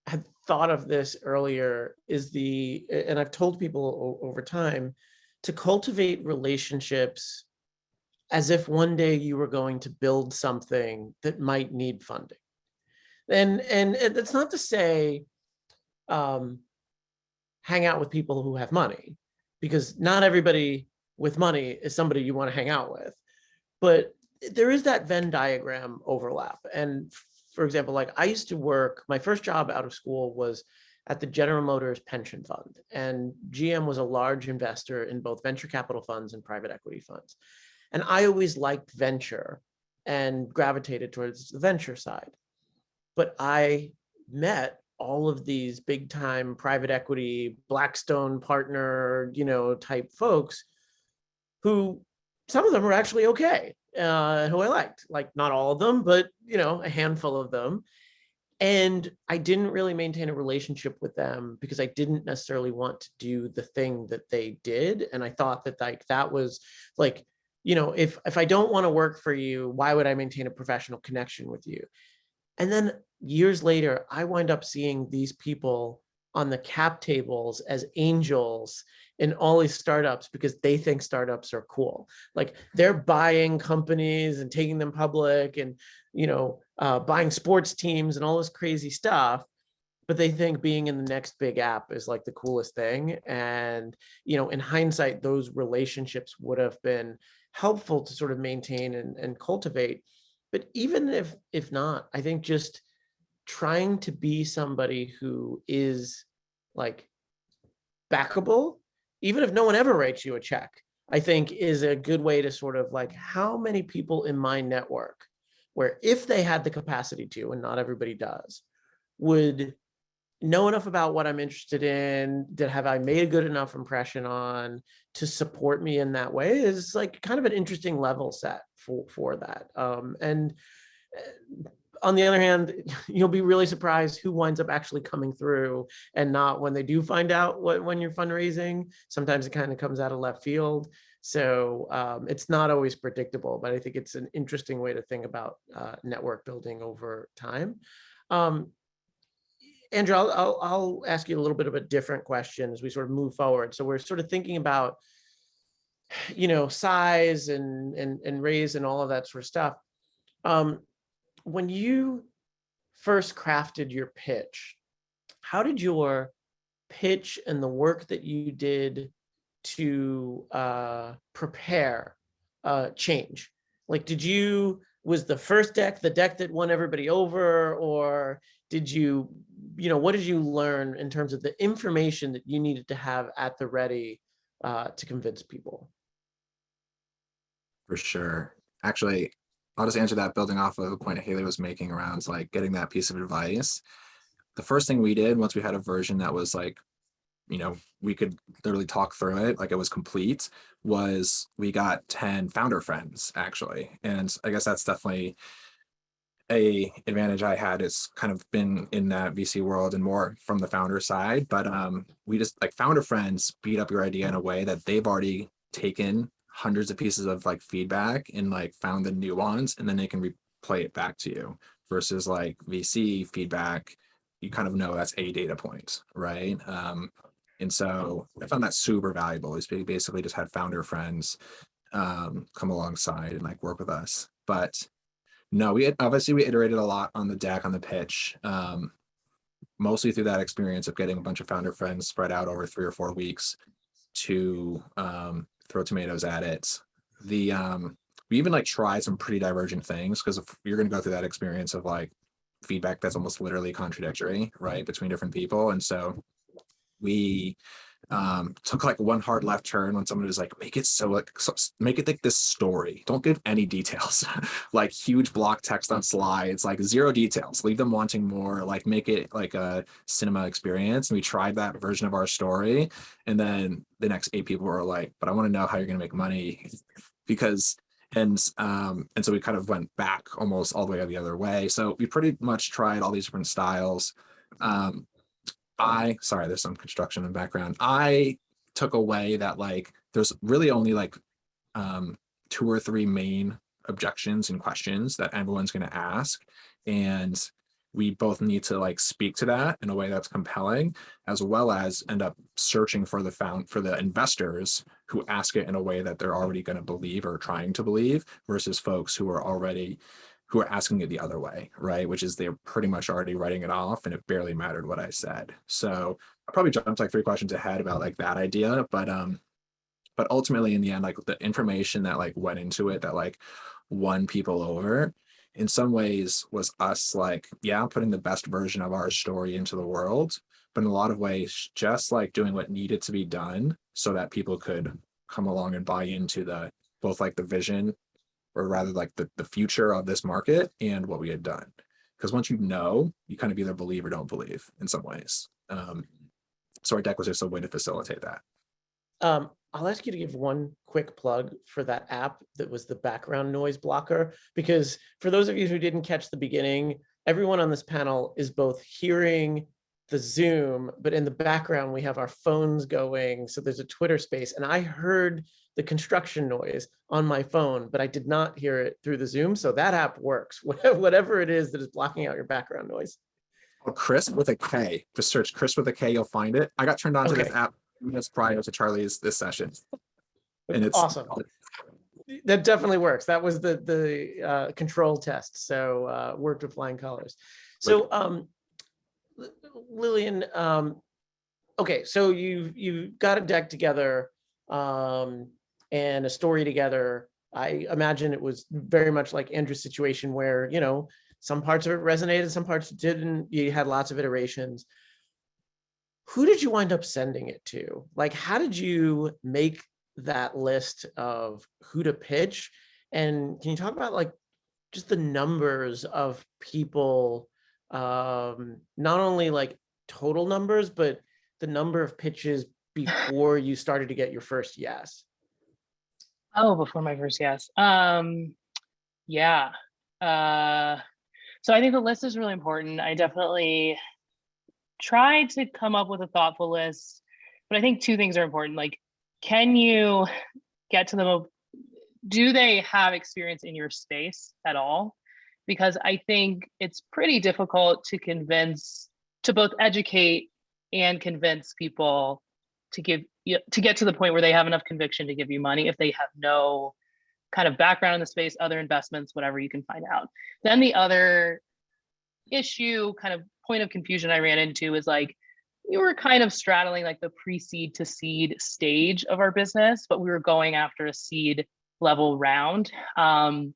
had thought of this earlier, and I've told people over time, to cultivate relationships as if one day you were going to build something that might need funding. And that's not to say hang out with people who have money, because not everybody with money is somebody you want to hang out with. But there is that Venn diagram overlap. And for example, like I used to work, my first job out of school was at the General Motors pension fund. And GM was a large investor in both venture capital funds and private equity funds. And I always liked venture and gravitated towards the venture side. But I met all of these big time private equity, Blackstone partner, type folks who, some of them were actually okay, who I liked, like not all of them, but a handful of them. And I didn't really maintain a relationship with them because I didn't necessarily want to do the thing that they did. And I thought that that was like, if I don't want to work for you, why would I maintain a professional connection with you? And then years later, I wind up seeing these people on the cap tables as angels in all these startups because they think startups are cool. Like they're buying companies and taking them public and, buying sports teams and all this crazy stuff. But they think being in the next big app is like the coolest thing. And, in hindsight, those relationships would have been helpful to sort of maintain and cultivate. But even if not, I think just trying to be somebody who is like backable, even if no one ever writes you a check, I think is a good way to sort of like, how many people in my network where if they had the capacity to, and not everybody does, would know enough about what I'm interested in, that have I made a good enough impression on to support me in that way, is like kind of an interesting level set for that. And on the other hand, you'll be really surprised who winds up actually coming through and not when they do find out when you're fundraising. Sometimes it kind of comes out of left field. So it's not always predictable, but I think it's an interesting way to think about network building over time. Andrew, I'll ask you a little bit of a different question as we sort of move forward. So we're sort of thinking about, size and raise and all of that sort of stuff. When you first crafted your pitch, how did your pitch and the work that you did to prepare change? Like, was the first deck the deck that won everybody over, or did you, what did you learn in terms of the information that you needed to have at the ready to convince people? For sure. Actually, I'll just answer that building off of the point Hayley was making around like getting that piece of advice. The first thing we did once we had a version that was like, we could literally talk through it, like it was complete, was we got 10 founder friends actually. And I guess that's definitely a advantage I had. It's kind of been in that VC world and more from the founder side, but we just like founder friends speed up your idea in a way that they've already taken hundreds of pieces of like feedback and like found the nuance, and then they can replay it back to you, versus like VC feedback, you kind of know that's a data point, right? And so I found that super valuable. Is we basically just had founder friends come alongside and like work with us. But no, we iterated a lot on the deck, on the pitch, mostly through that experience of getting a bunch of founder friends spread out over 3 or 4 weeks to throw tomatoes at it. We even like tried some pretty divergent things, because if you're going to go through that experience of like feedback that's almost literally contradictory, right, between different people. And so we took like one hard left turn when someone was like, make it like this story, don't give any details. Like huge block text on slides, like 0 details, leave them wanting more, like make it like a cinema experience. And we tried that version of our story, and then the next 8 people were like, but I want to know how you're going to make money, because And so we kind of went back almost all the way the other way. So we pretty much tried all these different styles. Sorry, there's some construction in the background. I took away that like there's really only like 2 or 3 main objections and questions that everyone's going to ask, and we both need to like speak to that in a way that's compelling, as well as end up searching for the investors who ask it in a way that they're already going to believe or trying to believe, versus folks who are asking it the other way, right? Which is they're pretty much already writing it off and it barely mattered what I said. So I probably jumped like 3 questions ahead about like that idea, but ultimately in the end, like the information that like went into it that like won people over in some ways was us like, yeah, putting the best version of our story into the world, but in a lot of ways just like doing what needed to be done so that people could come along and buy into both like the vision, or rather like the future of this market and what we had done. Because once you know, you kind of either believe or don't believe in some ways. So our deck was just a way to facilitate that. I'll ask you to give one quick plug for that app that was the background noise blocker, because for those of you who didn't catch the beginning, everyone on this panel is both hearing the Zoom, but in the background we have our phones going. So there's a Twitter space, and I heard the construction noise on my phone, but I did not hear it through the Zoom. So that app works, whatever it is that is blocking out your background noise. Oh, Chris with a K. Just search Chris with a K, you'll find it. I got turned on to this app minutes prior to Charlie's this session, and it's awesome. That definitely works. That was the control test, so worked with flying colors. So Lillian, okay, so you've got a deck together and a story together. I imagine it was very much like Andrew's situation where, you know, some parts of it resonated, some parts didn't. You had lots of iterations. Who did you wind up sending it to? Like, how did you make that list of who to pitch? And can you talk about like just the numbers of people, not only like total numbers, but the number of pitches before you started to get your first yes? Oh, before my first yes. Yeah. So I think the list is really important. I definitely tried to come up with a thoughtful list, but I think 2 things are important. Like, can you get to them? Do they have experience in your space at all? Because I think it's pretty difficult to both educate and convince people to get to the point where they have enough conviction to give you money if they have no kind of background in the space, other investments, whatever you can find out. Then the other issue, kind of point of confusion I ran into is like, we were kind of straddling like the pre-seed to seed stage of our business, but we were going after a seed level round. And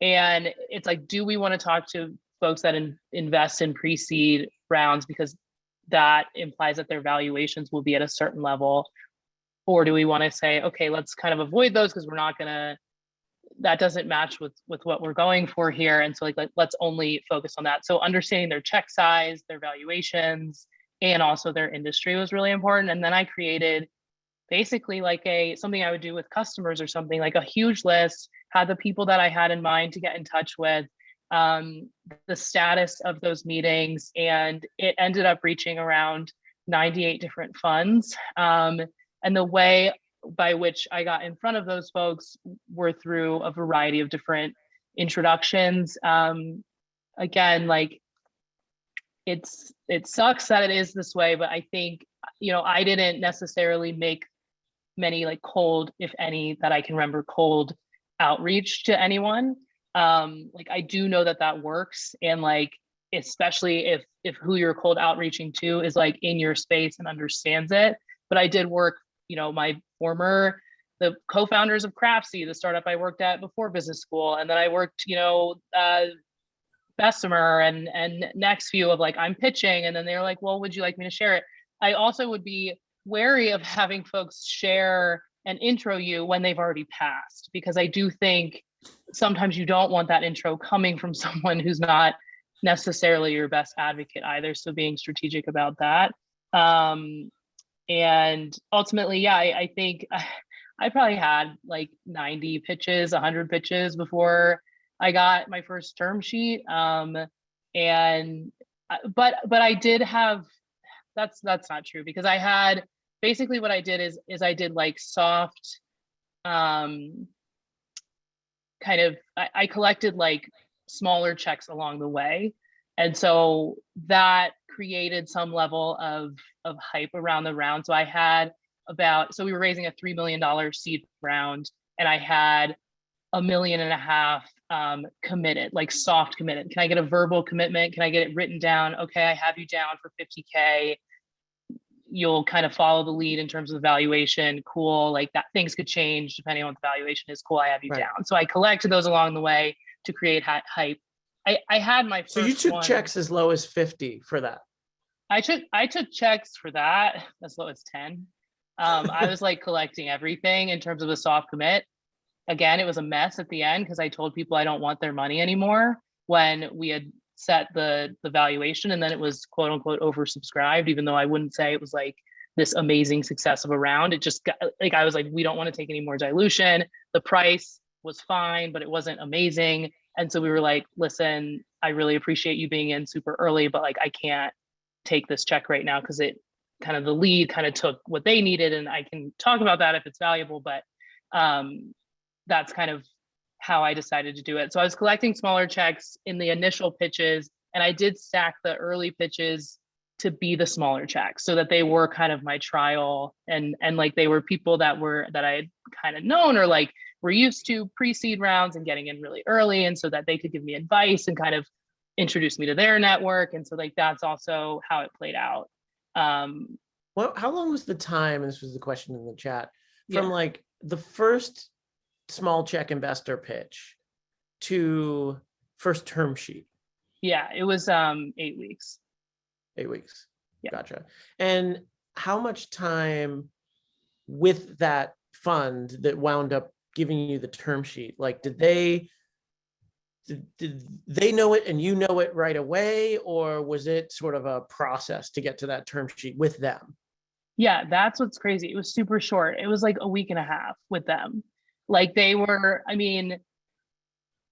it's like, do we want to talk to folks that invest in pre-seed rounds because that implies that their valuations will be at a certain level? Or do we want to say, okay, let's kind of avoid those because that doesn't match with what we're going for here. And so like let's only focus on that. So understanding their check size, their valuations, and also their industry was really important. And then I created basically like something I would do with customers or something, like a huge list, had the people that I had in mind to get in touch with, the status of those meetings, and it ended up reaching around 98 different funds. And the way by which I got in front of those folks were through a variety of different introductions. Again, like it sucks that it is this way, but I think, you know, I didn't necessarily make many like cold, if any, that I can remember, cold outreach to anyone. Like I do know that works. And like, especially if who you're cold outreaching to is like in your space and understands it. But I did work, you know, the co-founders of Craftsy, the startup I worked at before business school. And then I worked, you know, Bessemer and NextView of like, I'm pitching. And then they're like, well, would you like me to share it? I also would be wary of having folks share and intro you when they've already passed, because I do think sometimes you don't want that intro coming from someone who's not necessarily your best advocate either. So being strategic about that. And ultimately, yeah, I think I probably had like 90 pitches, 100 pitches before I got my first term sheet. And but I did have, that's not true, because I had, basically what I did is I did like soft, kind of, I collected like smaller checks along the way. And so that created some level of hype around the round. So I had so we were raising a $3 million seed round, and I had $1.5 million committed, like soft committed. Can I get a verbal commitment? Can I get it written down? Okay, I have you down for 50K. You'll kind of follow the lead in terms of the valuation. Cool. Like that, things could change depending on what the valuation is. Cool, I have you Right. down. So I collected those along the way to create hype. I had my first So you took one. checks as low as 50 for that. I took checks for that as low as 10. I was like collecting everything in terms of a soft commit. Again, it was a mess at the end because I told people I don't want their money anymore when we had set the valuation, and then it was quote unquote oversubscribed, even though I wouldn't say it was like this amazing success of a round. It just got like, I was like, we don't want to take any more dilution. The price was fine, but it wasn't amazing. And so we were like, listen, I really appreciate you being in super early, but like, I can't take this check right now because it kind of, the lead kind of took what they needed. And I can talk about that if it's valuable, but that's kind of how I decided to do it. So I was collecting smaller checks in the initial pitches, and I did stack the early pitches to be the smaller checks so that they were kind of my trial, and like they were people that I had kind of known or like were used to pre-seed rounds and getting in really early, and so that they could give me advice and kind of introduce me to their network. And so like that's also how it played out. Well, how long was the time, and this was the question in the chat, from Yeah. like the first small check investor pitch to first term sheet? Yeah, it was 8 weeks. 8 weeks. Yeah. Gotcha. And how much time with that fund that wound up giving you the term sheet? Like, did they know it and you know it right away, or was it sort of a process to get to that term sheet with them? Yeah, that's what's crazy. It was super short. It was like a week and a half with them. Like they were, I mean,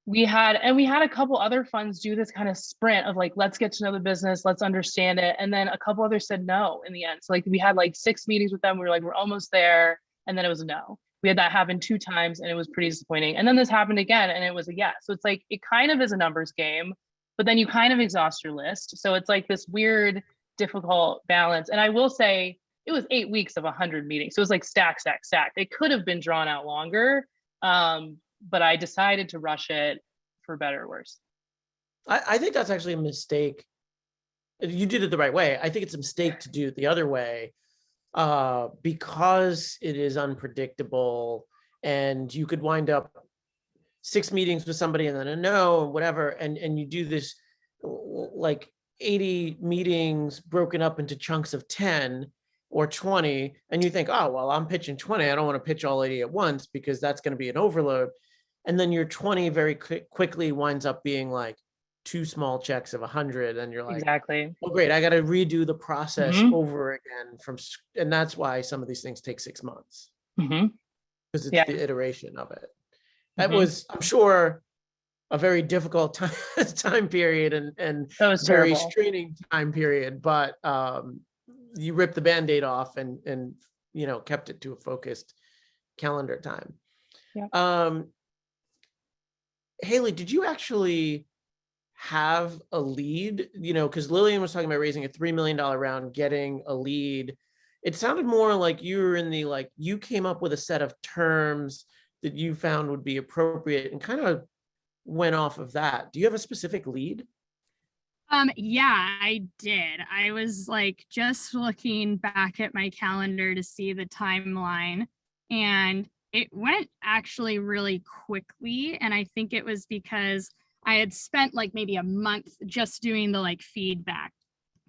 we had a couple other funds do this kind of sprint of like, let's get to know the business, let's understand it. And then a couple others said no in the end. So like we had like 6 meetings with them. We were like, we're almost there. And then it was a no. We had that happen 2 times and it was pretty disappointing. And then this happened again and it was a yes. So it's like, it kind of is a numbers game, but then you kind of exhaust your list. So it's like this weird, difficult balance. And I will say, it was 8 weeks of 100 meetings. So it was like stack. It could have been drawn out longer, but I decided to rush it for better or worse. I think that's actually a mistake. You did it the right way. I think it's a mistake to do it the other way, because it is unpredictable, and you could wind up 6 meetings with somebody and then a no and whatever, and you do this like 80 meetings broken up into chunks of 10 or 20, and you think, oh, well, I'm pitching 20. I don't want to pitch all 80 at once because that's going to be an overload. And then your 20 very quickly winds up being like 2 small checks of 100. And you're like, exactly. Oh, great. I got to redo the process Mhm. over again and that's why some of these things take 6 months, Mhm. because it's Yeah. the iteration of it. That Mhm. was, I'm sure, a very difficult time period and That was very terrible. straining time period, but you ripped the Band-Aid off and kept it to a focused calendar time. Yeah. Hayley, did you actually have a lead? Because Lillian was talking about raising a $3 million round, getting a lead. It sounded more like you were in the, like, you came up with a set of terms that you found would be appropriate and kind of went off of that. Do you have a specific lead? Yeah, I did. I was like just looking back at my calendar to see the timeline, and it went actually really quickly. And I think it was because I had spent like maybe a month just doing the like feedback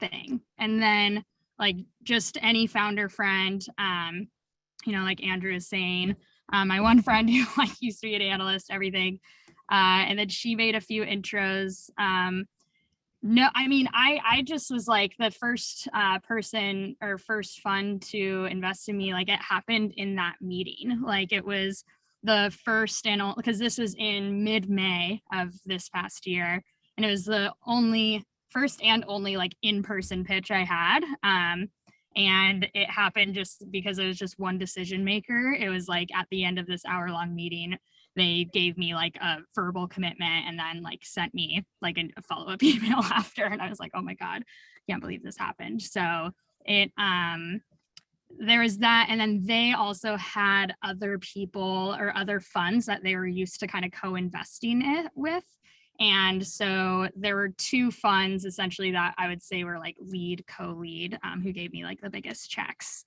thing. And then like just any founder friend, like Andrew is saying, my one friend who like used to be an analyst, everything. And then she made a few intros. No, I mean, I just was like the first person or first fund to invest in me. Like it happened in that meeting. Like it was the first and because this was in mid-May of this past year, and it was the only first and only like in-person pitch I had. And it happened just because it was just one decision maker. It was like at the end of this hour-long meeting, they gave me like a verbal commitment and then like sent me like a follow-up email after. And I was like, oh my God, can't believe this happened. So it, there was that. And then they also had other people or other funds that they were used to kind of co-investing it with. And so there were two funds essentially that I would say were like lead, co-lead, who gave me like the biggest checks.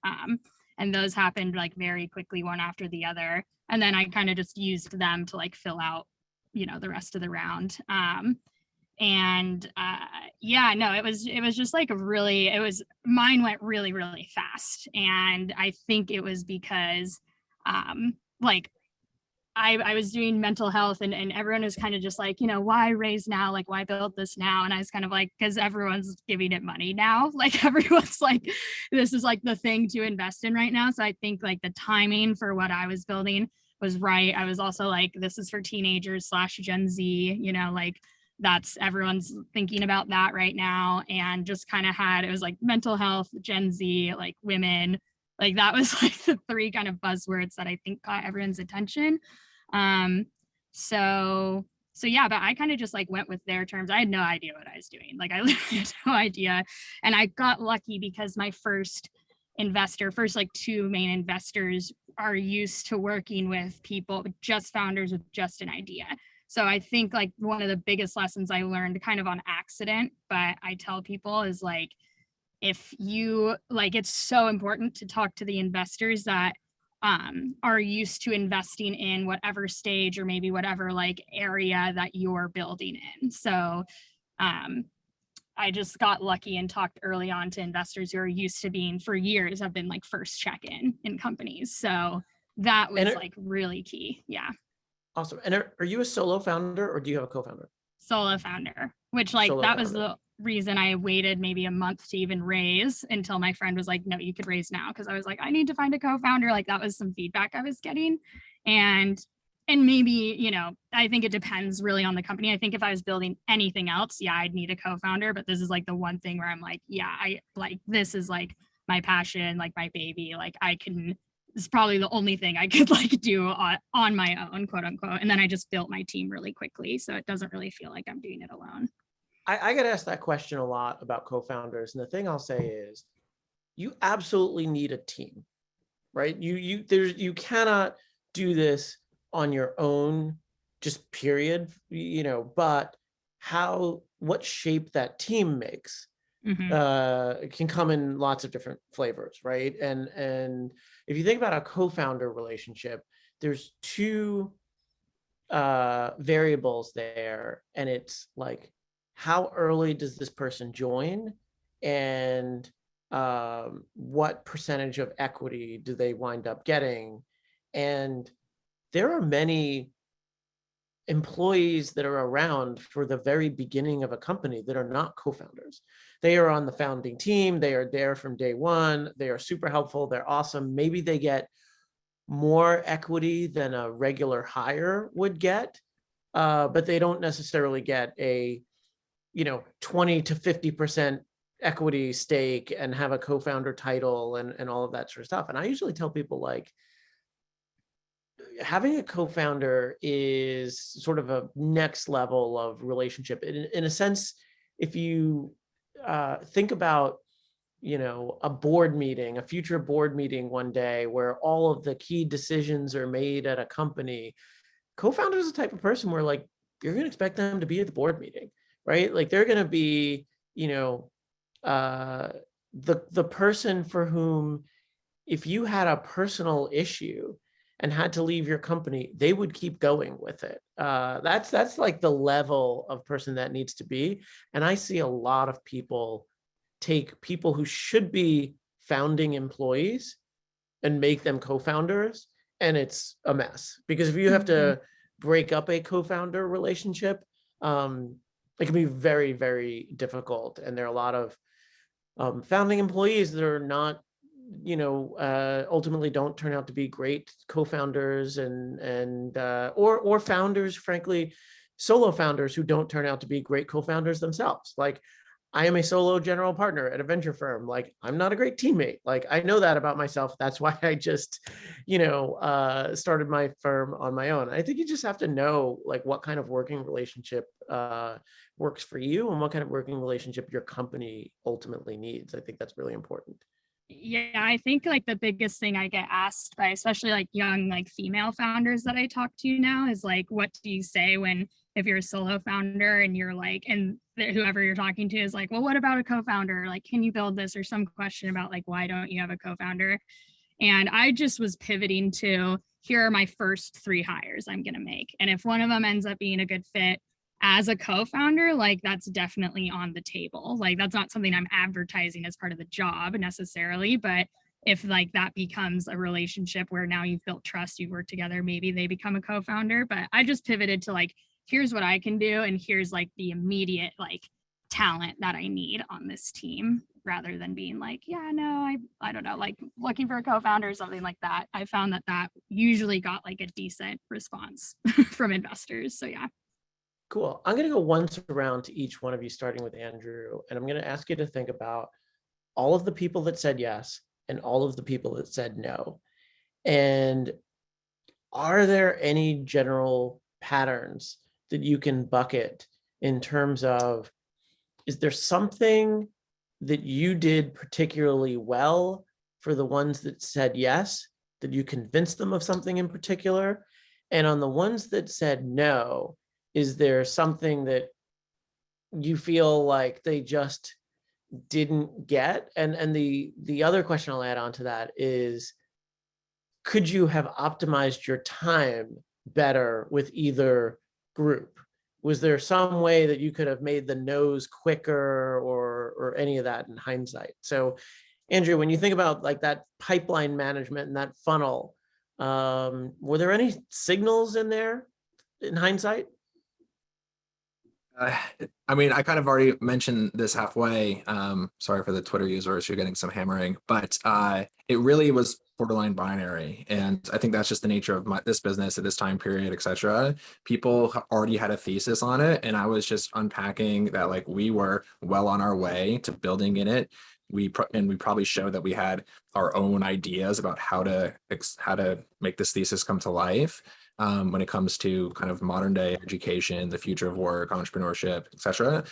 And those happened like very quickly, one after the other. And then I kind of just used them to like fill out, you know, the rest of the round. Yeah, no, it was just like really, mine went really, really fast. And I think it was because like I was doing mental health and everyone was kind of just like, you know, why raise now? Like, why build this now? And I was kind of like, because everyone's giving it money now. Like everyone's like, this is like the thing to invest in right now. So I think like the timing for what I was building was right. I was also like, this is for teenagers / Gen Z, you know, like that's everyone's thinking about that right now. And just kind of had, it was like mental health, Gen Z, like women, like that was like the three kind of buzzwords that I think caught everyone's attention. So yeah, but I kind of just like went with their terms. I had no idea what I was doing. Like I literally had no idea. And I got lucky because my first like two main investors are used to working with people, just founders with just an idea. So I think like one of the biggest lessons I learned kind of on accident, but I tell people is like, if you like, it's so important to talk to the investors that are used to investing in whatever stage or maybe whatever like area that you're building in. So I just got lucky and talked early on to investors who are used to being for years have been like first check-in in companies. So that was like really key. Yeah. Awesome. And are you a solo founder or do you have a co-founder? Solo founder, which like that was the reason I waited maybe a month to even raise until my friend was like, no, you could raise now. Cause I was like, I need to find a co-founder. Like that was some feedback I was getting. And maybe, you know, I think it depends really on the company. I think if I was building anything else, yeah, I'd need a co-founder, but this is like the one thing where I'm like, yeah, I like, this is like my passion, like my baby, like this is probably the only thing I could like do on my own, quote unquote. And then I just built my team really quickly. So it doesn't really feel like I'm doing it alone. I get asked that question a lot about co-founders. And the thing I'll say is you absolutely need a team, right? You cannot do this on your own, just period, you know, but what shape that team makes can come in lots of different flavors, right? And if you think about a co-founder relationship, there's two variables there, and it's like, how early does this person join, and what percentage of equity do they wind up getting? And there are many employees that are around for the very beginning of a company that are not co-founders. They are on the founding team. They are there from day one. They are super helpful. They're awesome. Maybe they get more equity than a regular hire would get, but they don't necessarily get a, 20 to 50% equity stake and have a co-founder title and all of that sort of stuff. And I usually tell people, like, having a co-founder is sort of a next level of relationship. In a sense, if you think about, a board meeting, a future board meeting one day where all of the key decisions are made at a company, co-founder is the type of person where, like, you're going to expect them to be at the board meeting, right? Like, they're going to be, the person for whom, if you had a personal issue and had to leave your company, they would keep going with it. That's like the level of person that needs to be. And I see a lot of people take people who should be founding employees and make them co-founders, and it's a mess. Because if you have to break up a co-founder relationship, it can be very, very difficult. And there are a lot of founding employees that are not, ultimately don't turn out to be great co-founders or founders, frankly, solo founders who don't turn out to be great co-founders themselves. Like, I am a solo general partner at a venture firm. Like, I'm not a great teammate. Like, I know that about myself. That's why I just, started my firm on my own. I think you just have to know like what kind of working relationship works for you and what kind of working relationship your company ultimately needs. I think that's really important. Yeah, I think like the biggest thing I get asked by especially like young like female founders that I talk to now is like, what do you say when if you're a solo founder and you're like, and whoever you're talking to is like, well, what about a co-founder? Like, can you build this, or some question about like, why don't you have a co-founder? And I just was pivoting to, here are my first 3 hires I'm going to make. And if one of them ends up being a good fit as a co-founder, like that's definitely on the table. Like that's not something I'm advertising as part of the job necessarily, but if like that becomes a relationship where now you've built trust, you've worked together, maybe they become a co-founder. But I just pivoted to like, here's what I can do, and here's like the immediate like talent that I need on this team, rather than being like, yeah, no, I don't know, like looking for a co-founder or something like that. I found that usually got like a decent response from investors. So yeah. Cool. I'm going to go once around to each one of you, starting with Andrew, and I'm going to ask you to think about all of the people that said yes and all of the people that said no. And are there any general patterns that you can bucket in terms of, is there something that you did particularly well for the ones that said yes, that you convinced them of something in particular? And on the ones that said no, is there something that you feel like they just didn't get? And the other question I'll add on to that is, could you have optimized your time better with either group? Was there some way that you could have made the no's quicker or any of that in hindsight? So Andrew, when you think about like that pipeline management and that funnel, were there any signals in there in hindsight? I mean, I kind of already mentioned this halfway. Sorry for the Twitter users, you're getting some hammering, but it really was borderline binary. And I think that's just the nature of this business at this time period, et cetera. People already had a thesis on it. And I was just unpacking that like we were well on our way to building in it. We probably showed that we had our own ideas about how to make this thesis come to life. When it comes to kind of modern day education, the future of work, entrepreneurship, et cetera.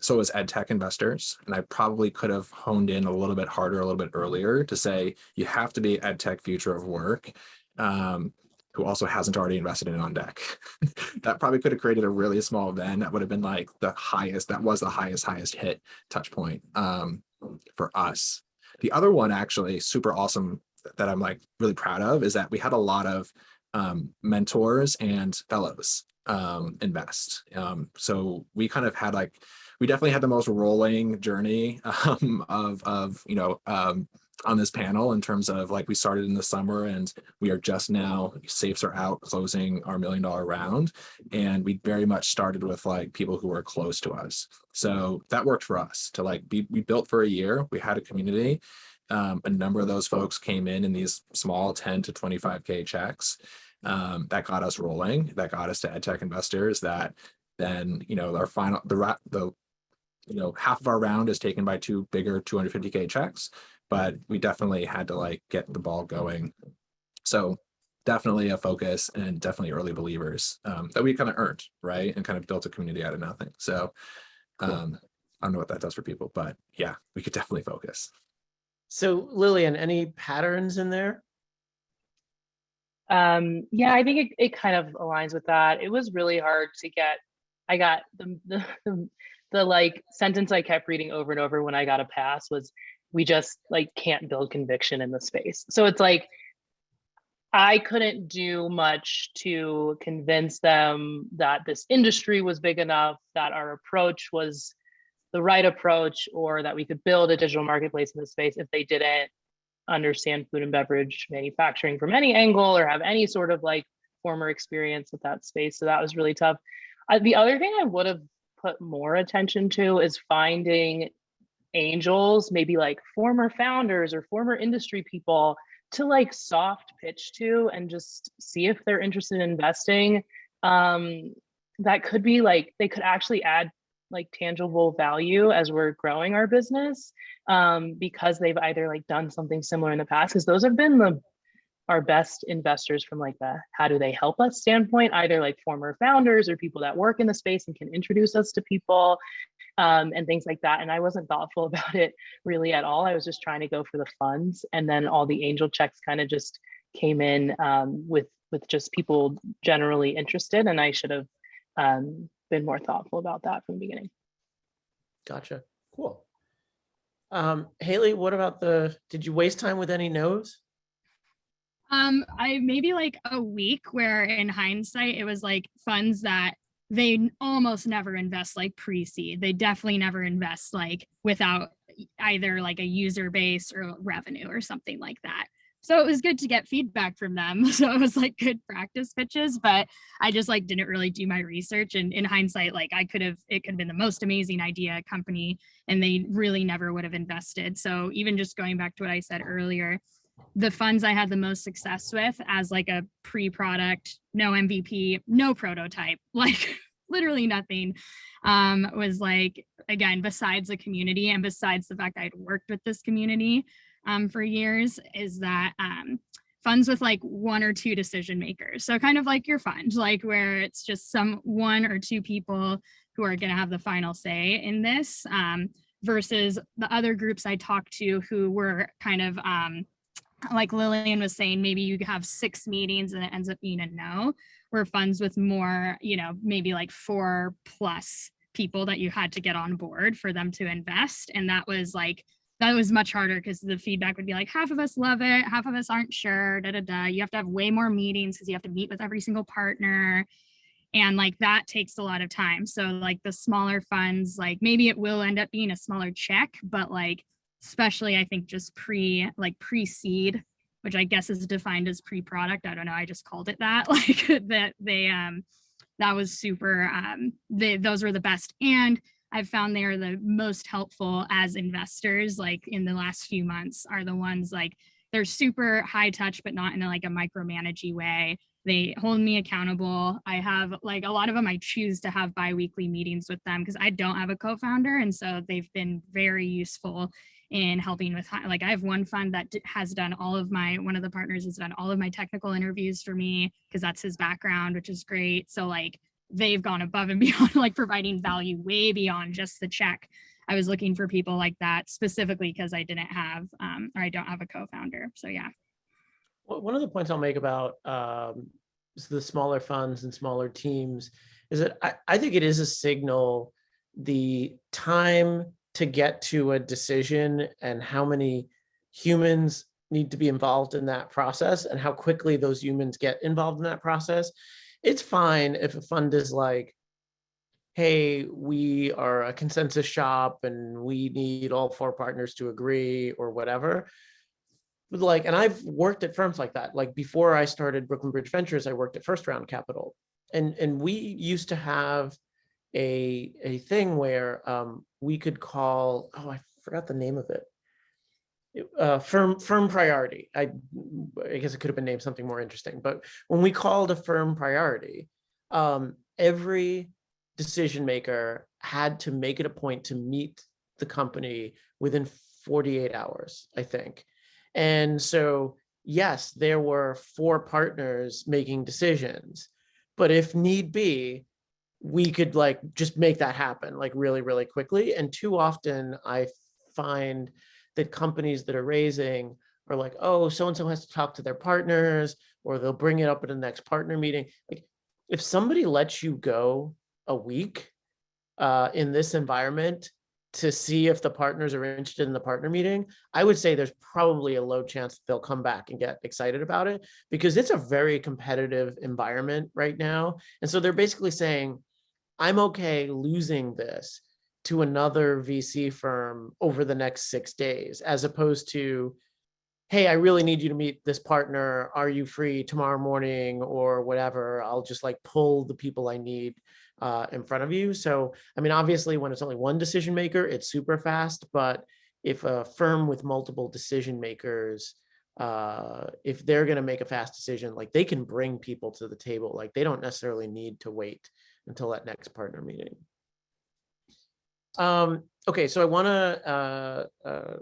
So as ed tech investors, and I probably could have honed in a little bit harder, a little bit earlier to say, you have to be ed tech future of work, who also hasn't already invested in on deck. That probably could have created a really small event that would have been like the highest hit touch point for us. The other one actually super awesome that I'm like really proud of is that we had a lot of mentors and fellows invest. So we kind of had like, we definitely had the most rolling journey on this panel in terms of like, we started in the summer and we are just now, safes are out, closing our $1 million round. And we very much started with like people who were close to us. So that worked for us to like we built for a year. We had a community. A number of those folks came in these small 10 to 25K checks. That got us rolling, that got us to EdTech investors, that then, our final, half of our round is taken by 2 bigger 250K checks, but we definitely had to like get the ball going. So definitely a focus and definitely early believers that we kind of earned, right? And kind of built a community out of nothing. So I don't know what that does for people, but yeah, we could definitely focus. So Lillian, any patterns in there? Yeah, I think it kind of aligns with that. It was really hard to get. I got the like sentence I kept reading over and over when I got a pass was, we just like can't build conviction in the space. So it's like I couldn't do much to convince them that this industry was big enough, that our approach was the right approach, or that we could build a digital marketplace in this space if they didn't understand food and beverage manufacturing from any angle or have any sort of like former experience with that space. So that was really tough. The other thing I would have put more attention to is finding angels, maybe like former founders or former industry people, to like soft pitch to and just see if they're interested in investing. That could be like, they could actually add like tangible value as we're growing our business, because they've either like done something similar in the past, because those have been our best investors from like the how do they help us standpoint, either like former founders or people that work in the space and can introduce us to people, and things like that. And I wasn't thoughtful about it really at all. I was just trying to go for the funds, and then all the angel checks kind of just came in, with just people generally interested, and I should have been more thoughtful about that from the beginning. Gotcha. Cool. Hayley, what about did you waste time with any no's? I maybe like a week where in hindsight, it was like funds that they almost never invest like pre-seed. They definitely never invest like without either like a user base or revenue or something like that. So it was good to get feedback from them. So it was like good practice pitches, but I just like didn't really do my research. And in hindsight, like it could have been the most amazing idea company, and they really never would have invested. So even just going back to what I said earlier, the funds I had the most success with as like a pre-product, no MVP, no prototype, like literally nothing, was like, again, besides the community and besides the fact I'd worked with this community for years, is that funds with like one or two decision makers. So kind of like your fund, like where it's just one or two people who are going to have the final say in this, versus the other groups I talked to who were kind of, like Lillian was saying, maybe you have 6 meetings and it ends up being a no, where funds with more, maybe like 4+ people that you had to get on board for them to invest. And that was much harder, because the feedback would be like, half of us love it, half of us aren't sure, You have to have way more meetings because you have to meet with every single partner. And like that takes a lot of time. So like the smaller funds, like maybe it will end up being a smaller check, but like, especially I think just pre-seed, which I guess is defined as pre-product. I don't know. I just called it that. Like that was super, those were the best. And I've found they are the most helpful as investors, like in the last few months, are the ones like, they're super high touch, but not in a micromanagey way. They hold me accountable. I have like a lot of them, I choose to have bi-weekly meetings with them because I don't have a co-founder. And so they've been very useful in helping with, like, I have one fund that has done one of the partners has done all of my technical interviews for me because that's his background, which is great. So like they've gone above and beyond, like providing value way beyond just the check. I was looking for people like that specifically because I didn't have, or I don't have a co-founder. So yeah. Well, one of the points I'll make about the smaller funds and smaller teams is that I think it is a signal, the time to get to a decision and how many humans need to be involved in that process and how quickly those humans get involved in that process. It's fine if a fund is like, hey, we are a consensus shop and we need all 4 partners to agree or whatever. But like, and I've worked at firms like that. Like before I started Brooklyn Bridge Ventures, I worked at First Round Capital. And we used to have a thing where we could call, I forgot the name of it. Firm priority. I guess it could have been named something more interesting. But when we called a firm priority, every decision maker had to make it a point to meet the company within 48 hours, I think. And so, yes, there were 4 partners making decisions, but if need be, we could like just make that happen like really, really quickly. And too often I find that companies that are raising are like, oh, so-and-so has to talk to their partners, or they'll bring it up at the next partner meeting. Like if somebody lets you go a week in this environment to see if the partners are interested in the partner meeting, I would say there's probably a low chance that they'll come back and get excited about it, because it's a very competitive environment right now. And so they're basically saying, I'm okay losing this to another VC firm over the next 6 days, as opposed to, hey, I really need you to meet this partner. Are you free tomorrow morning or whatever? I'll just like pull the people I need in front of you. So, I mean, obviously when it's only one decision maker, it's super fast, but if a firm with multiple decision makers, if they're going to make a fast decision, like they can bring people to the table, like they don't necessarily need to wait until that next partner meeting. Okay, so I want to,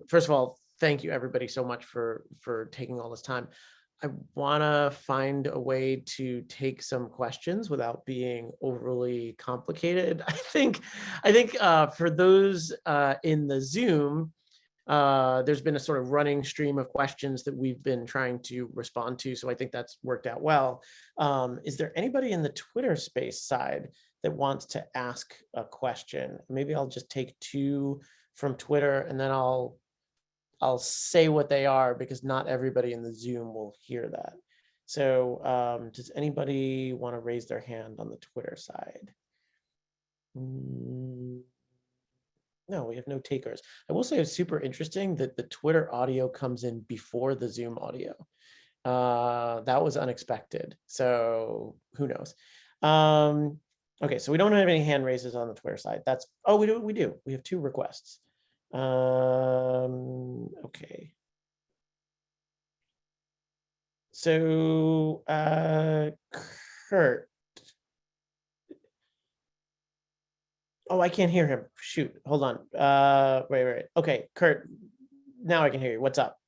first of all, thank you everybody so much for taking all this time. I want to find a way to take some questions without being overly complicated. I think for those in the Zoom, there's been a sort of running stream of questions that we've been trying to respond to. So I think that's worked out well. Is there anybody in the Twitter space side that wants to ask a question? Maybe I'll just take two from Twitter and then I'll say what they are, because not everybody in the Zoom will hear that. So does anybody want to raise their hand on the Twitter side? No, we have no takers. I will say it's super interesting that the Twitter audio comes in before the Zoom audio. That was unexpected. So who knows? Okay, so we don't have any hand raises on the Twitter side. That's, oh, we do. We have two requests. Okay. So Kurt. Oh, I can't hear him. Shoot, hold on. Wait. Okay, Kurt, now I can hear you. What's up?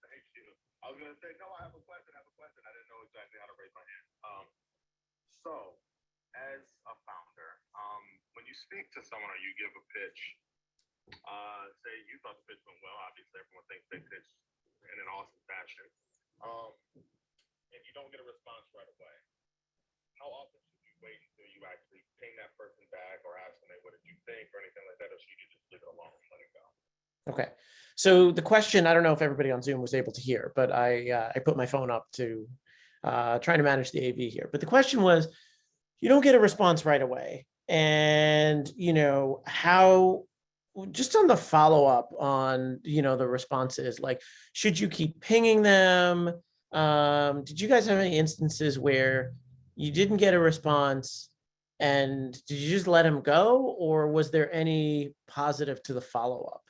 Thank you. I was gonna say, no, I have a question. I didn't know exactly how to raise my hand. So as a founder, when you speak to someone or you give a pitch, say you thought the pitch went well, obviously everyone thinks they pitched in an awesome fashion. And you don't get a response right away. How often should you wait until you actually ping that person back or ask them, hey, what did you think or anything like that, or should you just leave it alone and let it go? Okay, so the question, I don't know if everybody on Zoom was able to hear, but I put my phone up to try to manage the AV here. But the question was, you don't get a response right away. And, you know, how, just on the follow-up on, you know, the responses, like, should you keep pinging them? Did you guys have any instances where you didn't get a response and did you just let him go? Or was there any positive to the follow-up?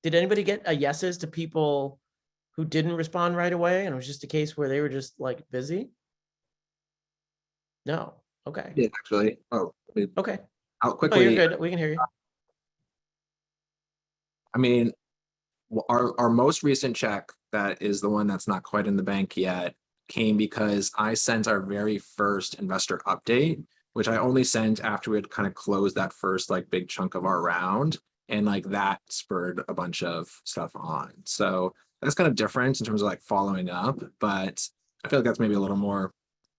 Did anybody get a yeses to people who didn't respond right away and it was just a case where they were just like busy? No. Okay. Yeah, actually. Oh, Okay. I'll Oh, quickly. you're good. We can hear you. I mean, our most recent check, that is the one that's not quite in the bank yet, came because I sent our very first investor update, which I only sent after we had kind of closed that first like big chunk of our round. And like that spurred a bunch of stuff on. So that's kind of different in terms of like following up, but I feel like that's maybe a little more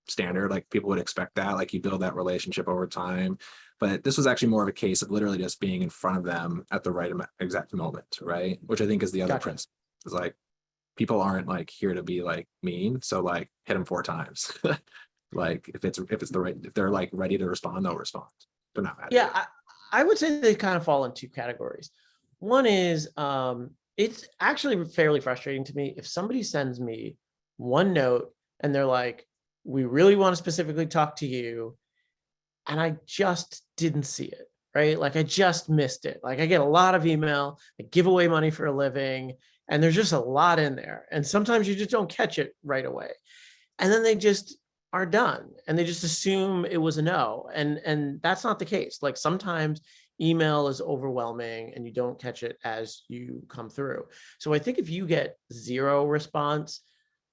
standard. Like people would expect that, like you build that relationship over time. But this was actually more of a case of literally just being in front of them at the right exact moment, right? Which I think is the other Gotcha. principle. Is like people aren't like here to be like mean, so like hit them 4 times. Like if they're like ready to respond, they'll respond. They're not mad. Yeah, I would say they kind of fall in 2 categories. One is it's actually fairly frustrating to me if somebody sends me one note and they're like, we really want to specifically talk to you, and I just didn't see it, right? Like I just missed it. Like I get a lot of email, I give away money for a living, and there's just a lot in there. And sometimes you just don't catch it right away. And then they just are done and they just assume it was a no. And that's not the case. Like sometimes email is overwhelming and you don't catch it as you come through. So I think if you get 0 response,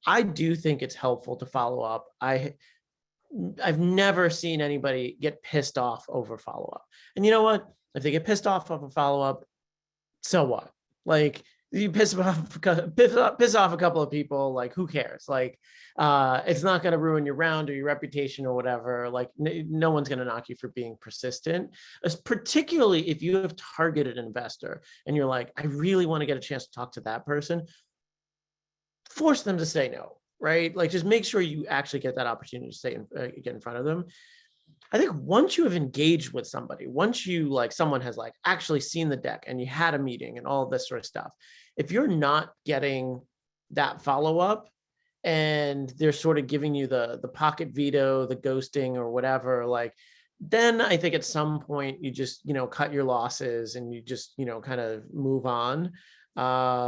I do think it's helpful to follow up. I've never seen anybody get pissed off over follow-up. And you know what? If they get pissed off over follow-up, so what? Like you piss off a couple of people, like who cares? Like it's not going to ruin your round or your reputation or whatever. Like no one's going to knock you for being persistent, particularly if you have targeted an investor and you're like, I really want to get a chance to talk to that person. Force them to say no, right? Like just make sure you actually get that opportunity to get in front of them. I think once you have engaged with somebody, once you like someone has like actually seen the deck and you had a meeting and all of this sort of stuff, if you're not getting that follow-up and they're sort of giving you the pocket veto, the ghosting or whatever, like, then I think at some point you just, you know, cut your losses and you just, you know, kind of move on,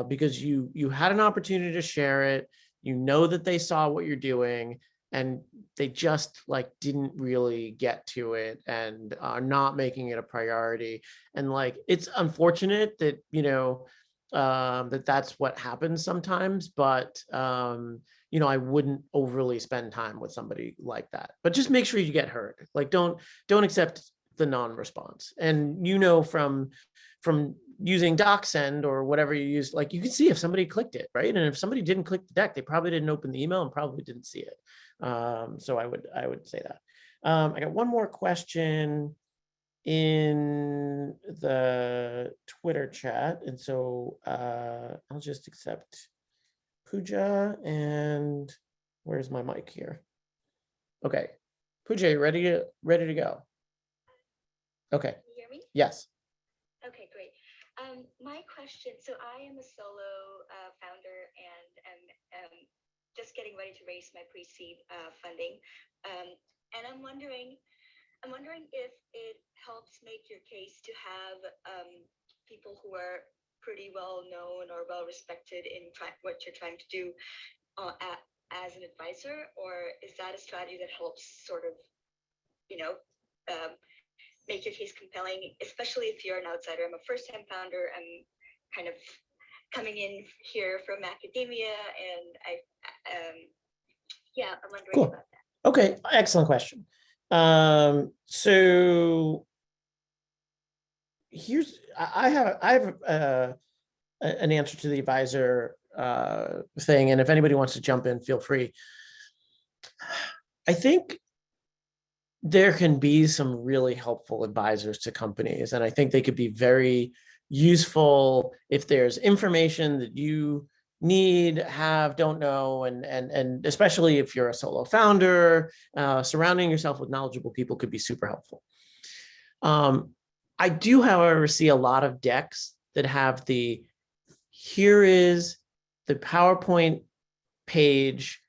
because you had an opportunity to share it. You know that they saw what you're doing, and they just like didn't really get to it and are not making it a priority. And like, it's unfortunate that, you know, that's what happens sometimes, but you know, I wouldn't overly spend time with somebody like that. But just make sure you get heard. Like, don't accept the non-response. And you know, from using DocSend or whatever you use, like, you can see if somebody clicked it, right? And if somebody didn't click the deck, they probably didn't open the email and probably didn't see it. So I would say that. I got one more question in the Twitter chat, and so I'll just accept Pooja. And where's my mic here? Okay, Pooja, you ready to go? Okay. Can you hear me? Yes. Okay, great. My question, so I am a solo founder and am just getting ready to raise my pre-seed funding. And I'm wondering if it helps make your case to have people who are pretty well known or well respected in what you're trying to do as an advisor, or is that a strategy that helps sort of, you know, make your case compelling, especially if you're an outsider? I'm a first-time founder. I'm kind of coming in here from academia, and yeah, I'm wondering Cool. about that. Okay, excellent question. So here's, I have an answer to the advisor thing, and if anybody wants to jump in, feel free. I think there can be some really helpful advisors to companies, and I think they could be very useful if there's information that you need, have, don't know, and especially if you're a solo founder, surrounding yourself with knowledgeable people could be super helpful. I do, however, see a lot of decks that have here is the PowerPoint page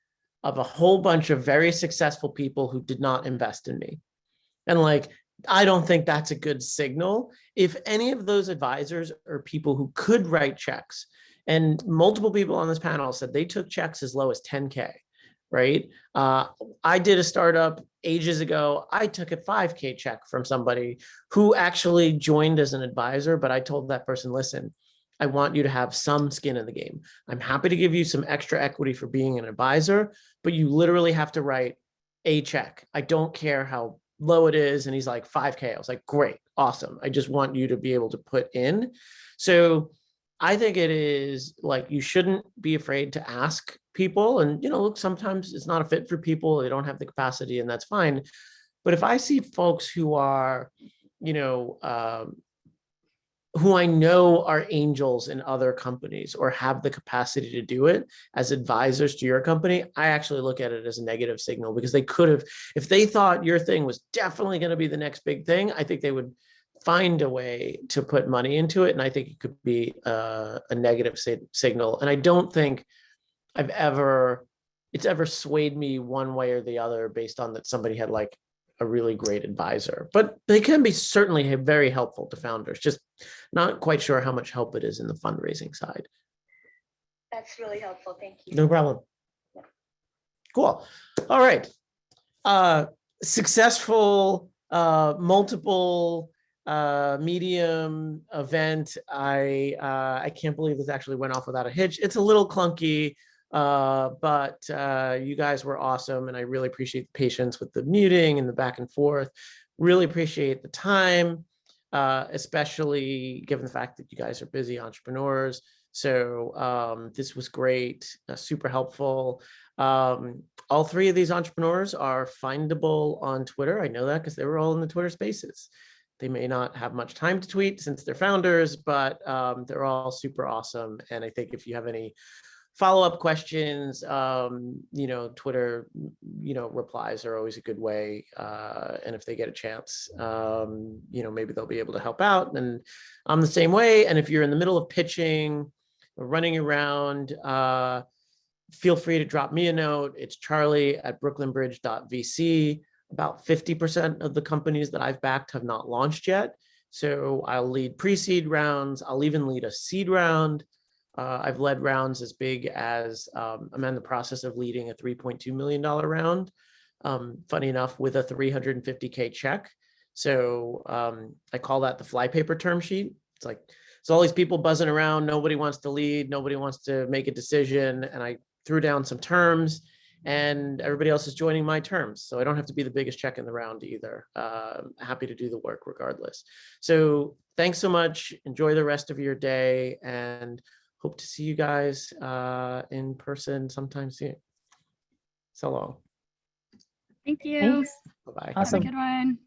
of a whole bunch of very successful people who did not invest in me. And like, I don't think that's a good signal. If any of those advisors are people who could write checks, and multiple people on this panel said they took checks as low as 10K, right? I did a startup ages ago. I took a 5K check from somebody who actually joined as an advisor, but I told that person, listen, I want you to have some skin in the game. I'm happy to give you some extra equity for being an advisor, but you literally have to write a check. I don't care how low it is. And he's like, 5K. I was like, great, awesome. I just want you to be able to put in. So I think it is like, you shouldn't be afraid to ask people. And, you know, look, sometimes it's not a fit for people. They don't have the capacity, and that's fine. But if I see folks who are, you know, who I know are angels in other companies or have the capacity to do it as advisors to your company, I actually look at it as a negative signal, because they could have, if they thought your thing was definitely going to be the next big thing, I think they would find a way to put money into it. And I think it could be a negative signal. And I don't think it's ever swayed me one way or the other based on that somebody had like a really great advisor. But they can be certainly very helpful to founders, just not quite sure how much help it is in the fundraising side. That's really helpful. Thank you. No problem. Cool. All right. Successful multiple medium event. I can't believe this actually went off without a hitch. It's a little clunky, but you guys were awesome, and I really appreciate the patience with the muting and the back and forth. Really appreciate the time, especially given the fact that you guys are busy entrepreneurs. So this was great, super helpful. All three of these entrepreneurs are findable on Twitter. I know that because they were all in the Twitter Spaces. They may not have much time to tweet since they're founders, but they're all super awesome. And I think if you have any follow-up questions, you know, Twitter, you know, replies are always a good way. And if they get a chance, you know, maybe they'll be able to help out. And I'm the same way. And if you're in the middle of pitching or running around, feel free to drop me a note. It's charlie@brooklynbridge.vc. About 50% of the companies that I've backed have not launched yet. So I'll lead pre-seed rounds. I'll even lead a seed round. I've led rounds as big as I'm in the process of leading a $3.2 million round. Funny enough, with a 350K check. So I call that the flypaper term sheet. It's like, it's all these people buzzing around. Nobody wants to lead. Nobody wants to make a decision. And I threw down some terms and everybody else is joining my terms. So I don't have to be the biggest check in the round either. Happy to do the work regardless. So thanks so much. Enjoy the rest of your day and hope to see you guys in person sometime soon. So long. Thank you. Thanks. Bye-bye. Have a Awesome. good one.